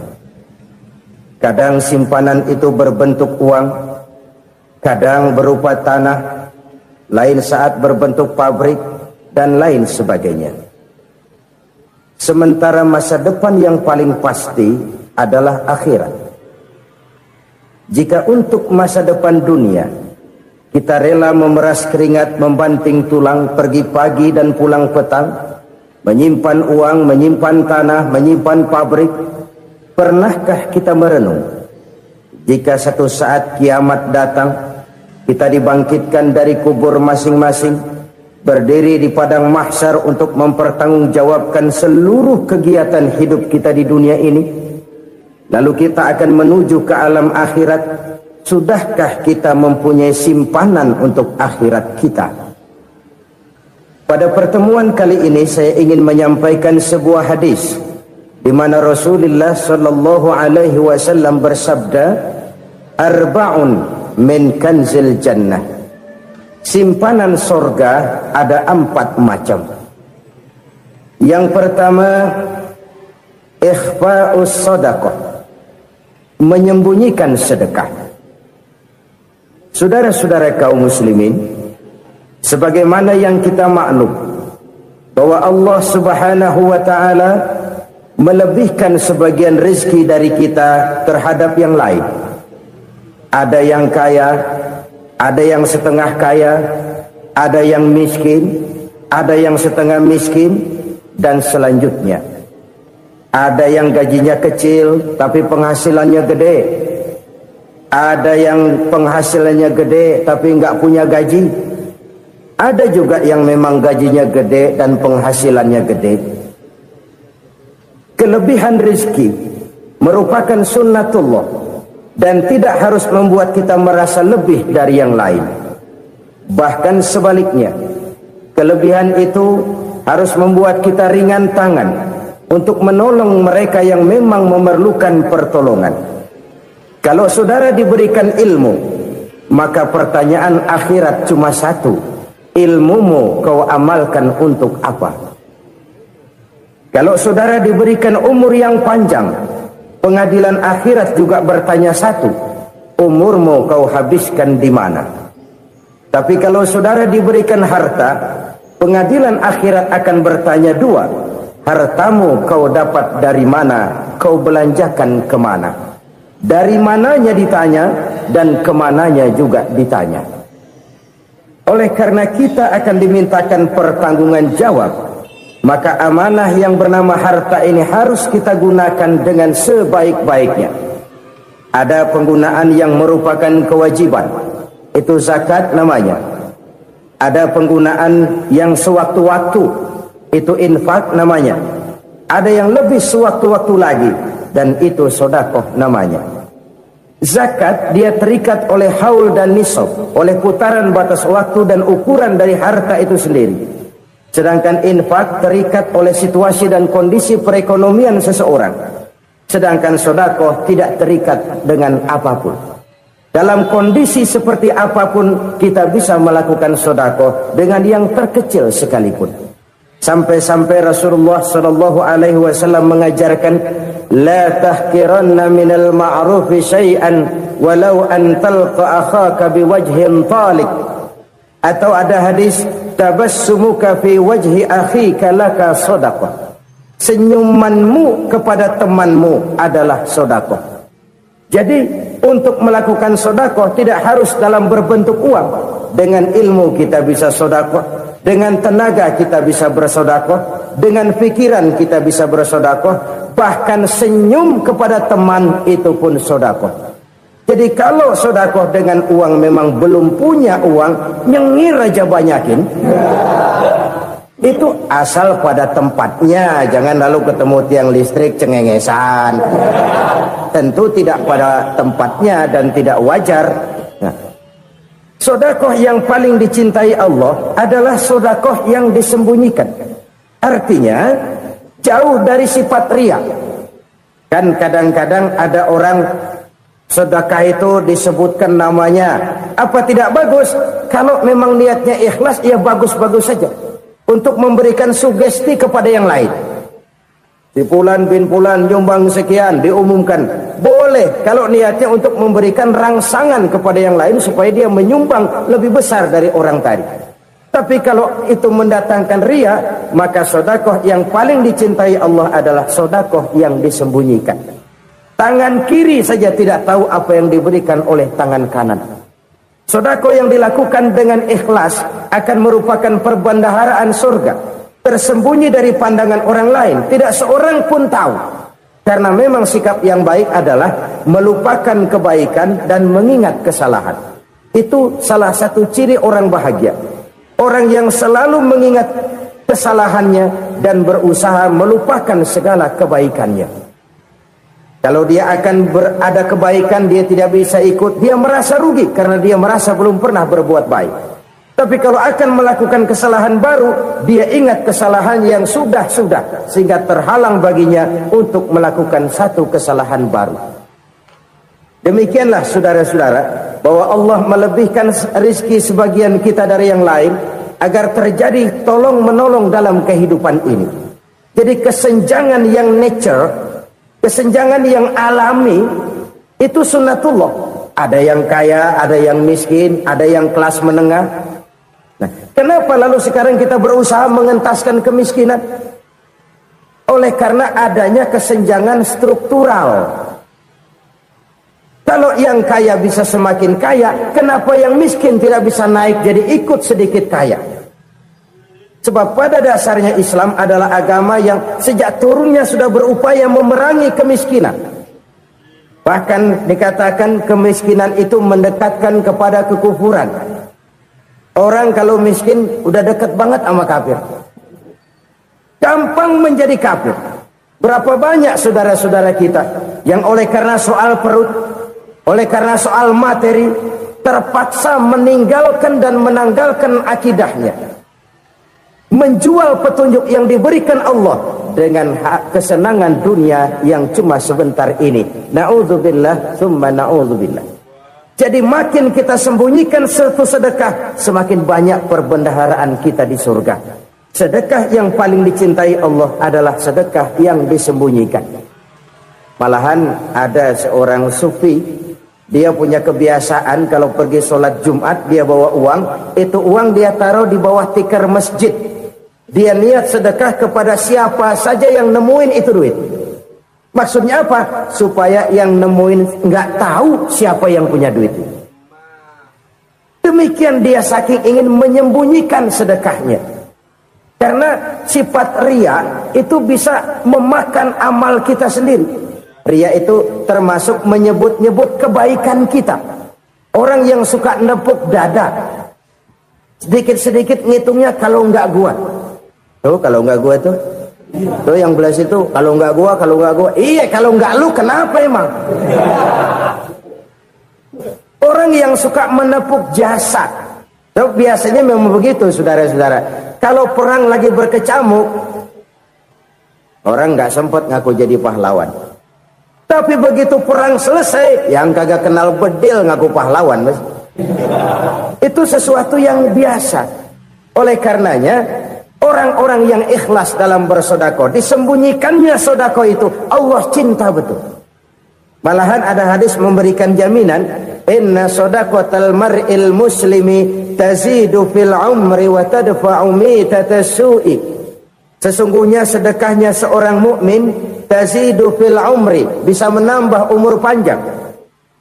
Kadang simpanan itu berbentuk uang, kadang berupa tanah, lain saat berbentuk pabrik, dan lain sebagainya. Sementara masa depan yang paling pasti adalah akhirat. Jika untuk masa depan dunia kita rela memeras keringat, membanting tulang, pergi pagi dan pulang petang, menyimpan uang, menyimpan tanah, menyimpan pabrik, pernahkah kita merenung jika satu saat kiamat datang, kita dibangkitkan dari kubur masing-masing, berdiri di padang mahsyar untuk mempertanggungjawabkan seluruh kegiatan hidup kita di dunia ini, lalu kita akan menuju ke alam akhirat. Sudahkah kita mempunyai simpanan untuk akhirat kita? Pada pertemuan kali ini saya ingin menyampaikan sebuah hadis di mana Rasulullah sallallahu alaihi wasallam bersabda, "Arba'un min kanzil jannah." Simpanan sorga ada 4 macam. Yang pertama, ikhfa'us sadaqah, menyembunyikan sedekah. Saudara-saudara kaum muslimin, sebagaimana yang kita maklum bahwa Allah Subhanahu wa taala melebihkan sebagian rezeki dari kita terhadap yang lain. Ada yang kaya, ada yang setengah kaya, ada yang miskin, ada yang setengah miskin, dan selanjutnya. Ada yang gajinya kecil tapi penghasilannya gede. Ada yang penghasilannya gede tapi nggak punya gaji. Ada juga yang memang gajinya gede dan penghasilannya gede. Kelebihan rezeki merupakan sunnatullah dan tidak harus membuat kita merasa lebih dari yang lain. Bahkan sebaliknya, kelebihan itu harus membuat kita ringan tangan untuk menolong mereka yang memang memerlukan pertolongan. Kalau saudara diberikan ilmu, maka pertanyaan akhirat cuma satu: ilmumu kau amalkan untuk apa? Kalau saudara diberikan umur yang panjang, pengadilan akhirat juga bertanya satu: umurmu kau habiskan di mana? Tapi kalau saudara diberikan harta, pengadilan akhirat akan bertanya 2: hartamu kau dapat dari mana? Kau belanjakan kemana? Dari mananya ditanya dan kemananya juga ditanya. Oleh karena kita akan dimintakan pertanggungan jawab, maka amanah yang bernama harta ini harus kita gunakan dengan sebaik-baiknya. Ada penggunaan yang merupakan kewajiban, itu zakat namanya. Ada penggunaan yang sewaktu-waktu, itu infak namanya. Ada yang lebih sewaktu-waktu lagi, dan itu sedekah namanya. Zakat dia terikat oleh haul dan nisab, oleh putaran batas waktu dan ukuran dari harta itu sendiri. Sedangkan infak terikat oleh situasi dan kondisi perekonomian seseorang. Sedangkan sedekah tidak terikat dengan apapun. Dalam kondisi seperti apapun kita bisa melakukan sedekah dengan yang terkecil sekalipun. Sampai-sampai Rasulullah sallallahu alaihi wasallam mengajarkan, la tahkiranna minal ma'rufi syai'an walau an talqa akhaka biwajhin talik. Atau ada hadis, tabassumuka fi wajhi akhika laka shadaqah. Senyumanmu kepada temanmu adalah sedekah. Jadi untuk melakukan sedekah tidak harus dalam berbentuk uang. Dengan ilmu kita bisa sedekah, dengan tenaga kita bisa bersedekah, dengan pikiran kita bisa bersedekah, bahkan senyum kepada teman itu pun sedekah. Jadi kalau sedekah dengan uang memang belum punya uang, nyengir aja banyakin. Itu asal pada tempatnya, jangan lalu ketemu tiang listrik cengengesan. Tentu tidak pada tempatnya dan tidak wajar. Nah, sedekah yang paling dicintai Allah adalah sedekah yang disembunyikan. Artinya, jauh dari sifat riya. Kan kadang-kadang ada orang sedekah itu disebutkan namanya, apa tidak bagus? Kalau memang niatnya ikhlas, ya bagus-bagus saja. Untuk memberikan sugesti kepada yang lain. Si Fulan bin Fulan nyumbang sekian, diumumkan. Boleh kalau niatnya untuk memberikan rangsangan kepada yang lain supaya dia menyumbang lebih besar dari orang tadi. Tapi kalau itu mendatangkan riya, maka sedekah yang paling dicintai Allah adalah sedekah yang disembunyikan. Tangan kiri saja tidak tahu apa yang diberikan oleh tangan kanan. Sedekah yang dilakukan dengan ikhlas akan merupakan perbendaharaan surga, tersembunyi dari pandangan orang lain, tidak seorang pun tahu. Karena memang sikap yang baik adalah melupakan kebaikan dan mengingat kesalahan. Itu salah satu ciri orang bahagia. Orang yang selalu mengingat kesalahannya dan berusaha melupakan segala kebaikannya. Kalau dia akan berada kebaikan, dia tidak bisa ikut, dia merasa rugi karena dia merasa belum pernah berbuat baik. Tapi kalau akan melakukan kesalahan baru, dia ingat kesalahan yang sudah-sudah, sehingga terhalang baginya untuk melakukan satu kesalahan baru. Demikianlah saudara-saudara, bahwa Allah melebihkan rizki sebagian kita dari yang lain, agar terjadi tolong-menolong dalam kehidupan ini. Jadi kesenjangan yang nature, kesenjangan yang alami, itu sunnatullah. Ada yang kaya, ada yang miskin, ada yang kelas menengah. Nah, kenapa lalu sekarang kita berusaha mengentaskan kemiskinan? Oleh karena adanya kesenjangan struktural. Kalau yang kaya bisa semakin kaya, kenapa yang miskin tidak bisa naik jadi ikut sedikit kaya? Sebab pada dasarnya Islam adalah agama yang sejak turunnya sudah berupaya memerangi kemiskinan. Bahkan dikatakan kemiskinan itu mendekatkan kepada kekufuran. Orang kalau miskin udah dekat banget sama kafir. Gampang menjadi kafir. Berapa banyak saudara-saudara kita yang oleh karena soal perut, oleh karena soal materi, terpaksa meninggalkan dan menanggalkan akidahnya. Menjual petunjuk yang diberikan Allah dengan kesenangan dunia yang cuma sebentar ini. Na'udzubillah, summa na'udzubillah. Jadi makin kita sembunyikan satu sedekah, semakin banyak perbendaharaan kita di surga. Sedekah yang paling dicintai Allah adalah sedekah yang disembunyikan. Malahan ada seorang sufi, dia punya kebiasaan kalau pergi sholat Jumat dia bawa uang, itu uang dia taruh di bawah tikar masjid. Dia niat sedekah kepada siapa saja yang nemuin itu duit. Maksudnya apa? Supaya yang nemuin nggak tahu siapa yang punya duit. Demikian dia saking ingin menyembunyikan sedekahnya. Karena sifat riya itu bisa memakan amal kita sendiri. Riya itu termasuk menyebut-nyebut kebaikan kita. Orang yang suka nepuk dada, sedikit-sedikit ngitungnya kalau nggak gua. Tuh kalau nggak gua tuh. Tuh yang belas itu kalau nggak gua. Iya kalau nggak lu kenapa emang? Orang yang suka menepuk jasad. Tuh biasanya memang begitu saudara-saudara. Kalau perang lagi berkecamuk, orang nggak sempat ngaku jadi pahlawan. Tapi begitu perang selesai, yang kagak kenal bedil ngaku pahlawan, mas. Itu sesuatu yang biasa. Oleh karenanya, orang-orang yang ikhlas dalam bersedekah, disembunyikannya sedekah itu, Allah cinta betul. Malahan ada hadis memberikan jaminan, inna sadaqatal mar'il muslimi tazidu fil umri wa tadfa'u mitatas su'i. Sesungguhnya sedekahnya seorang mukmin tazidu fil umri, bisa menambah umur panjang.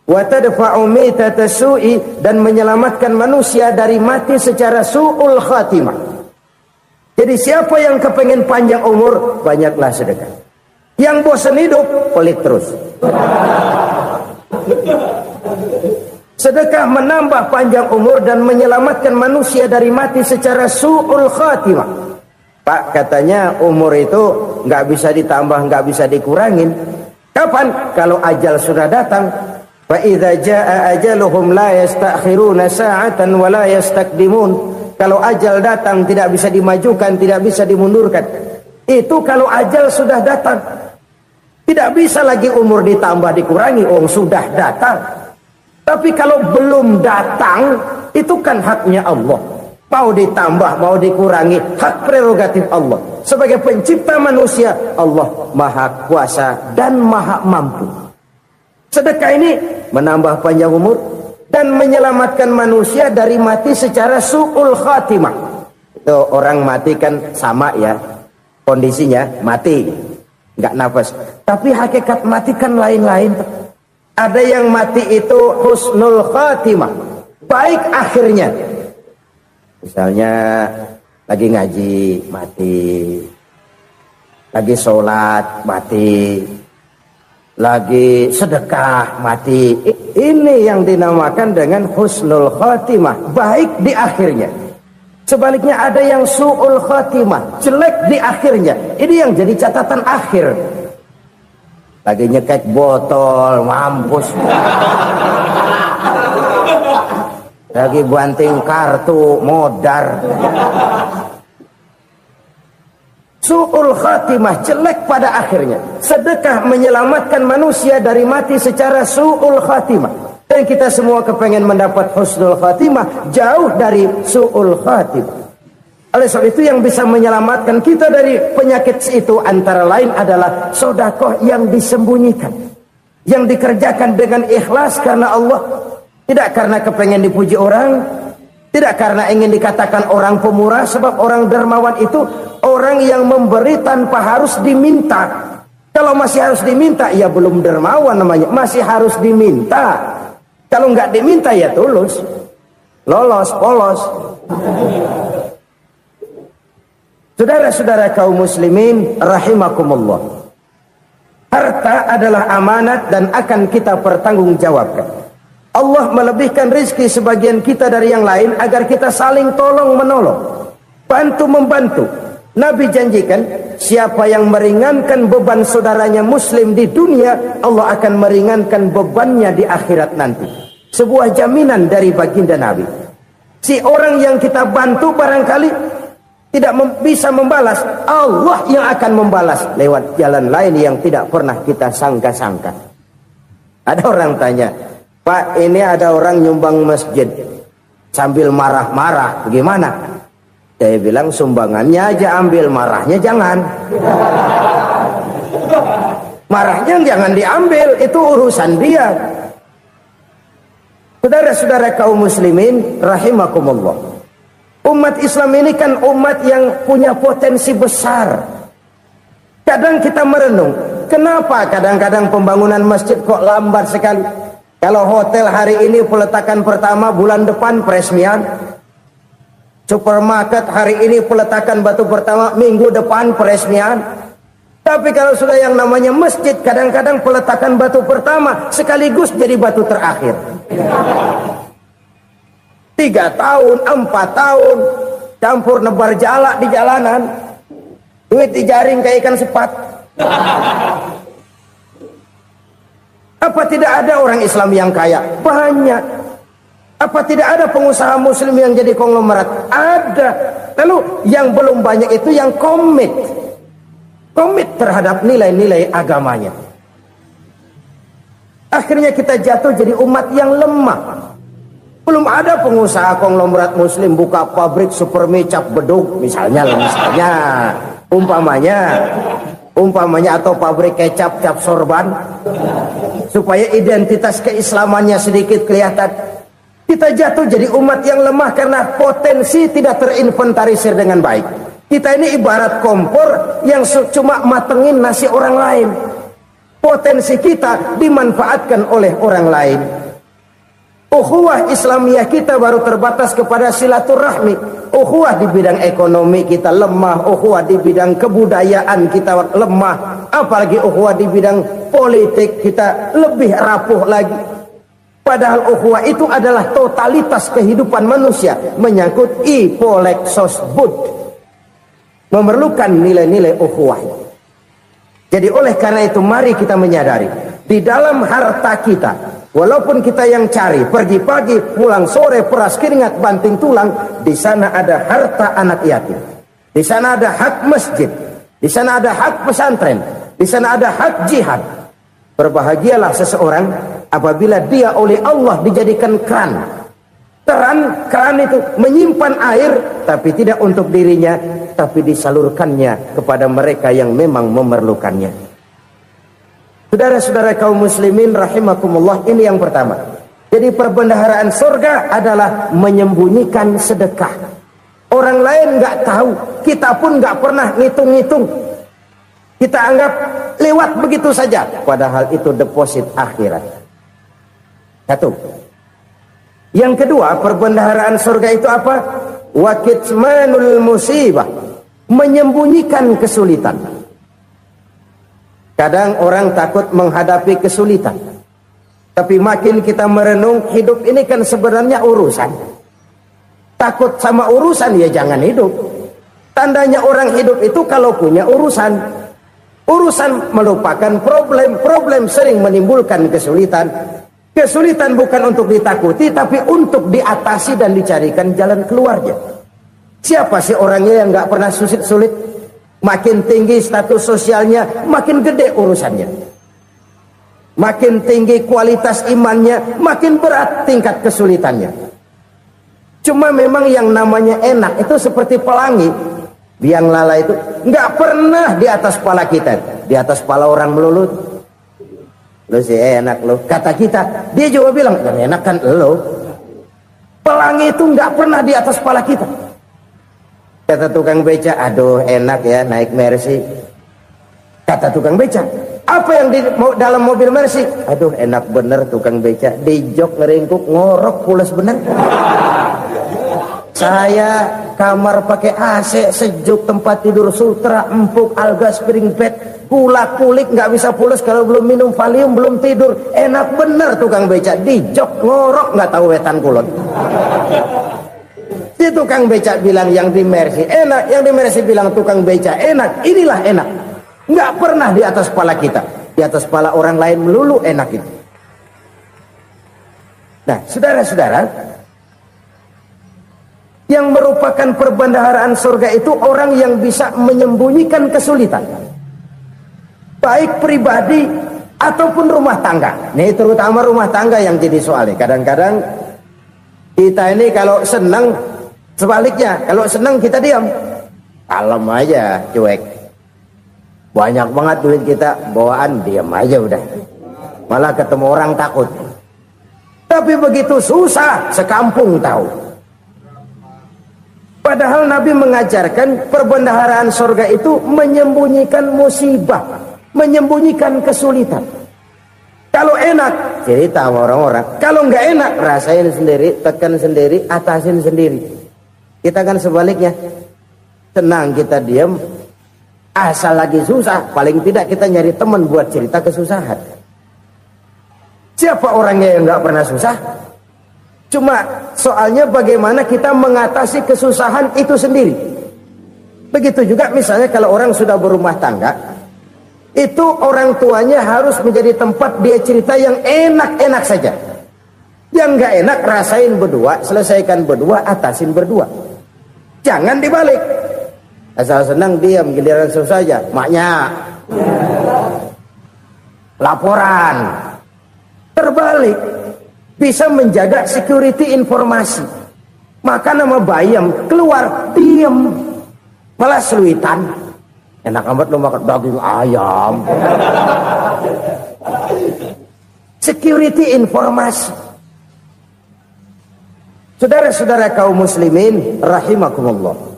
Wa tadfa'u mitatas su'i, dan menyelamatkan manusia dari mati secara su'ul khatimah. Jadi siapa yang kepengen panjang umur, banyaklah sedekah. Yang bosan hidup, pelit terus. Sedekah menambah panjang umur dan menyelamatkan manusia dari mati secara su'ul khatimah. Pak, katanya umur itu nggak bisa ditambah, nggak bisa dikurangin. Kapan? Kalau ajal sudah datang. Fa idza jaa ajaluhum la yastakhiruna sa'atan wa la yastakdimun. Kalau ajal datang tidak bisa dimajukan, tidak bisa dimundurkan. Itu kalau ajal sudah datang. Tidak bisa lagi umur ditambah dikurangi, sudah datang. Tapi kalau belum datang, itu kan haknya Allah. Mau ditambah, mau dikurangi, hak prerogatif Allah. Sebagai pencipta manusia, Allah maha kuasa dan maha mampu. Sedekah ini menambah panjang umur dan menyelamatkan manusia dari mati secara su'ul khatimah. Itu orang mati kan sama ya, kondisinya mati, nggak nafas. Tapi hakikat mati kan lain-lain. Ada yang mati itu husnul khatimah, baik akhirnya. Misalnya lagi ngaji mati, lagi sholat mati, lagi sedekah mati. Ini yang dinamakan dengan husnul khatimah, baik di akhirnya. Sebaliknya ada yang su'ul khatimah, jelek di akhirnya. Ini yang jadi catatan akhir. Lagi nyekek botol, mampus. Lagi banting kartu, modar. Su'ul khatimah, jelek pada akhirnya. Sedekah menyelamatkan manusia dari mati secara su'ul khatimah. Dan kita semua kepengen mendapat husnul khatimah, jauh dari su'ul khatimah. Oleh sebab itu yang bisa menyelamatkan kita dari penyakit itu antara lain adalah sedekah yang disembunyikan, yang dikerjakan dengan ikhlas karena Allah. Tidak karena kepengen dipuji orang, tidak karena ingin dikatakan orang pemurah, sebab orang dermawan itu orang yang memberi tanpa harus diminta. Kalau masih harus diminta, ya belum dermawan namanya, masih harus diminta. Kalau nggak diminta ya tulus, lolos, polos. Saudara-saudara kaum muslimin rahimakumullah. Harta adalah amanat dan akan kita pertanggungjawabkan. Allah melebihkan rizki sebagian kita dari yang lain agar kita saling tolong menolong, bantu membantu. Nabi janjikan siapa yang meringankan beban saudaranya muslim di dunia, Allah akan meringankan bebannya di akhirat nanti. Sebuah jaminan dari baginda Nabi. Si orang yang kita bantu barangkali tidak bisa membalas, Allah yang akan membalas lewat jalan lain yang tidak pernah kita sangka-sangka. Ada orang tanya, Pak, ini ada orang nyumbang masjid sambil marah-marah, bagaimana? Saya bilang sumbangannya aja ambil, marahnya jangan. Marahnya jangan diambil, itu urusan dia. Saudara-saudara kaum muslimin rahimakumullah. Umat Islam ini kan umat yang punya potensi besar. Kadang kita merenung, kenapa kadang-kadang pembangunan masjid kok lambat sekali? Kalau hotel hari ini peletakan pertama, bulan depan peresmian. Supermarket hari ini peletakan batu pertama, minggu depan peresmian. Tapi kalau sudah yang namanya masjid, kadang-kadang peletakan batu pertama sekaligus jadi batu terakhir. 3 tahun, 4 tahun, campur nebar jalak di jalanan, duit dijaring kayak ikan sepat. Apa tidak ada orang Islam yang kaya? Banyak. Apa tidak ada pengusaha muslim yang jadi konglomerat? Ada. Lalu yang belum banyak itu yang komit terhadap nilai-nilai agamanya. Akhirnya kita jatuh jadi umat yang lemah. Belum ada pengusaha konglomerat muslim buka pabrik supermi cap bedug misalnya umpamanya atau pabrik kecap cap sorban supaya identitas keislamannya sedikit kelihatan. Kita jatuh jadi umat yang lemah karena potensi tidak terinventarisir dengan baik. Kita ini ibarat kompor yang cuma matengin nasi orang lain. Potensi kita dimanfaatkan oleh orang lain. Ukhuwah Islamiyah kita baru terbatas kepada silaturahmi. Ukhuwah di bidang ekonomi kita lemah, ukhuwah di bidang kebudayaan kita lemah, apalagi ukhuwah di bidang politik kita lebih rapuh lagi. Padahal ukhuwah itu adalah totalitas kehidupan manusia, menyangkut ipolexos bud, memerlukan nilai-nilai ukhuwah. Jadi oleh karena itu mari kita menyadari di dalam harta kita, walaupun kita yang cari pergi pagi pulang sore peras keringat banting tulang, di sana ada harta anak yatim, di sana ada hak masjid, Di sana ada hak pesantren, di sana ada hak jihad. Berbahagialah seseorang apabila dia oleh Allah dijadikan keran. Keran itu menyimpan air, tapi tidak untuk dirinya, tapi disalurkannya kepada mereka yang memang memerlukannya. Saudara-saudara kaum muslimin rahimakumullah, ini yang pertama. Jadi perbendaharaan surga adalah menyembunyikan sedekah. Orang lain nggak tahu, kita pun nggak pernah ngitung-ngitung. Kita anggap lewat begitu saja, padahal itu deposit akhirat. Satu. Yang kedua, perbendaharaan surga itu apa? Wa kitmanul musibah, menyembunyikan kesulitan. Kadang orang takut menghadapi kesulitan, tapi makin kita merenung, hidup ini kan sebenarnya urusan. Takut sama urusan, ya jangan hidup. Tandanya orang hidup itu kalau punya urusan. Urusan melupakan problem sering menimbulkan kesulitan. Kesulitan bukan untuk ditakuti, tapi untuk diatasi dan dicarikan jalan keluarnya. Siapa sih orangnya yang nggak pernah sulit? Makin tinggi status sosialnya, makin gede urusannya. Makin tinggi kualitas imannya, makin berat tingkat kesulitannya. Cuma memang yang namanya enak itu seperti pelangi. Biang lala itu nggak pernah di atas kepala kita, di atas kepala orang melulu. Lu sih enak lu, kata kita. Dia juga bilang yang enak kan lu. Pelangi itu nggak pernah di atas kepala kita. Kata tukang beca, aduh enak ya naik Mercy. Kata tukang beca, apa yang di dalam mobil Mercy? Aduh enak bener tukang beca, di jok ngeringkuk ngorok pulas bener. Saya kamar pakai AC, sejuk, tempat tidur sutra, empuk, alga, spring bed, kulak kulik, nggak bisa pulas kalau belum minum Valium, belum tidur. Enak bener tukang beca, di jok ngorok nggak tahu wetan kulon. Si tukang beca bilang yang di Mercy enak, yang di Mercy bilang tukang beca enak. Inilah enak, nggak pernah di atas kepala kita, di atas kepala orang lain melulu enak itu. Nah, saudara-saudara, yang merupakan perbendaharaan surga itu orang yang bisa menyembunyikan kesulitan, baik pribadi ataupun rumah tangga. Ini terutama rumah tangga yang jadi soalnya. Kadang-kadang kita ini kalau senang, sebaliknya kalau senang kita diam, kalem aja, cuek. Banyak banget duit kita bawaan, diam aja udah. Malah ketemu orang takut. Tapi begitu susah, sekampung tahu. Padahal Nabi mengajarkan perbendaharaan surga itu menyembunyikan musibah, menyembunyikan kesulitan. Kalau enak, cerita sama orang-orang. Kalau nggak enak, rasain sendiri, tekan sendiri, atasin sendiri. Kita kan sebaliknya, tenang kita diam, asal lagi susah, paling tidak kita nyari teman buat cerita kesusahan. Siapa orangnya yang nggak pernah susah? Cuma soalnya bagaimana kita mengatasi kesusahan itu sendiri. Begitu juga misalnya kalau orang sudah berumah tangga, itu orang tuanya harus menjadi tempat dia cerita yang enak-enak saja. Yang nggak enak rasain berdua, selesaikan berdua, atasin berdua. Jangan dibalik. Asal senang diam, giliran susah saja. Maknya laporan. Terbalik. Bisa menjaga security informasi. Maka nama bayam keluar diam, malah seluitan. Enak amat lo makan daging ayam. Security informasi. Saudara-saudara kaum muslimin rahimakumullah.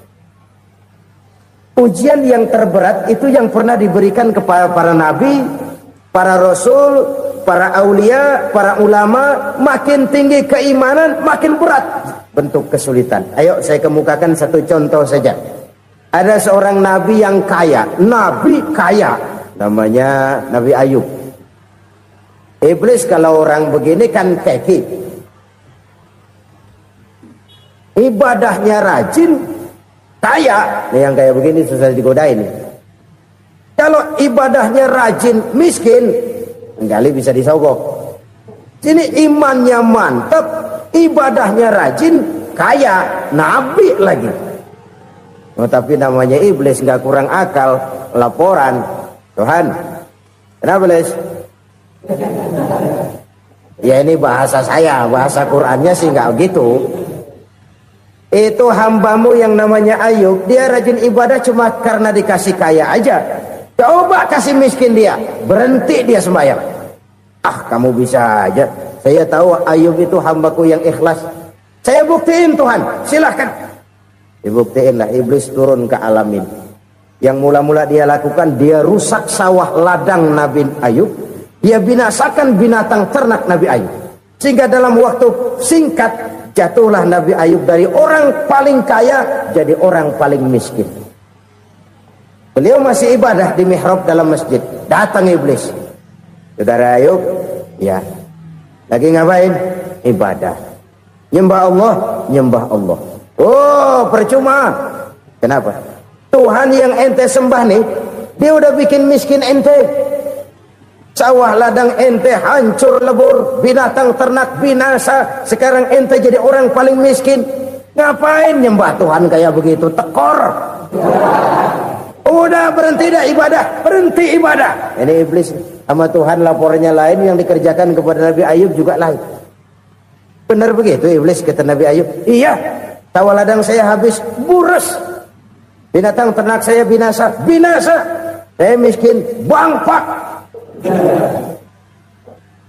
Ujian yang terberat itu yang pernah diberikan kepada para nabi, para rasul, para aulia, para ulama. Makin tinggi keimanan, makin berat bentuk kesulitan. Ayo saya kemukakan satu contoh saja. Ada seorang nabi yang kaya, nabi kaya, namanya Nabi Ayub. Iblis kalau orang begini kan keki, ibadahnya rajin, kaya. Nih yang kayak begini susah digodain. Kalau ibadahnya rajin, miskin, kali bisa disogok. Sini imannya mantap, ibadahnya rajin, kaya, nabi lagi. Oh, tapi namanya iblis nggak kurang akal. laporan, Tuhan, kenapa Les? Ya ini bahasa saya, bahasa Qur'annya sih nggak gitu. Itu hambamu yang namanya Ayub, dia rajin ibadah cuma karena dikasih kaya aja. Coba kasih miskin dia, berhenti dia sembahyang. Ah, kamu bisa aja. Saya tahu Ayub itu hambaku yang ikhlas. Saya buktiin Tuhan, silahkan. Dibuktiin lah, iblis turun ke alam ini. Yang mula-mula dia lakukan, dia rusak sawah ladang Nabi Ayub. Dia binasakan binatang ternak Nabi Ayub. Sehingga dalam waktu singkat, jatuhlah Nabi Ayub dari orang paling kaya, jadi orang paling miskin. Beliau masih ibadah di mihrab dalam masjid. Datang iblis. Saudara Ayub, ya. Lagi ngapain? Ibadah. Nyembah Allah, nyembah Allah. Oh, percuma. Kenapa? Tuhan yang ente sembah nih, dia udah bikin miskin ente. Sawah ladang ente hancur lebur, binatang ternak binasa. Sekarang ente jadi orang paling miskin. Ngapain nyembah Tuhan kayak begitu? Tekor. Udah berhenti dah ibadah, berhenti ibadah. Ini iblis sama Tuhan laporannya lain, yang dikerjakan kepada Nabi Ayub juga lain. Benar begitu iblis, kata Nabi Ayub. Iya, sawah ladang saya habis, buras. Binatang ternak saya binasa, binasa. Saya miskin, bangpak.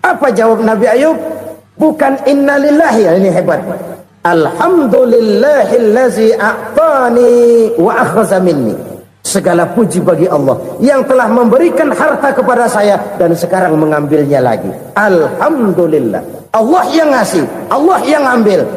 Apa jawab Nabi Ayub? Bukan innalillahi, ini hebat. Alhamdulillahillazi a'tani wa akhza minni. Segala puji bagi Allah yang telah memberikan harta kepada saya dan sekarang mengambilnya lagi. Alhamdulillah. Allah yang ngasih, Allah yang ambil.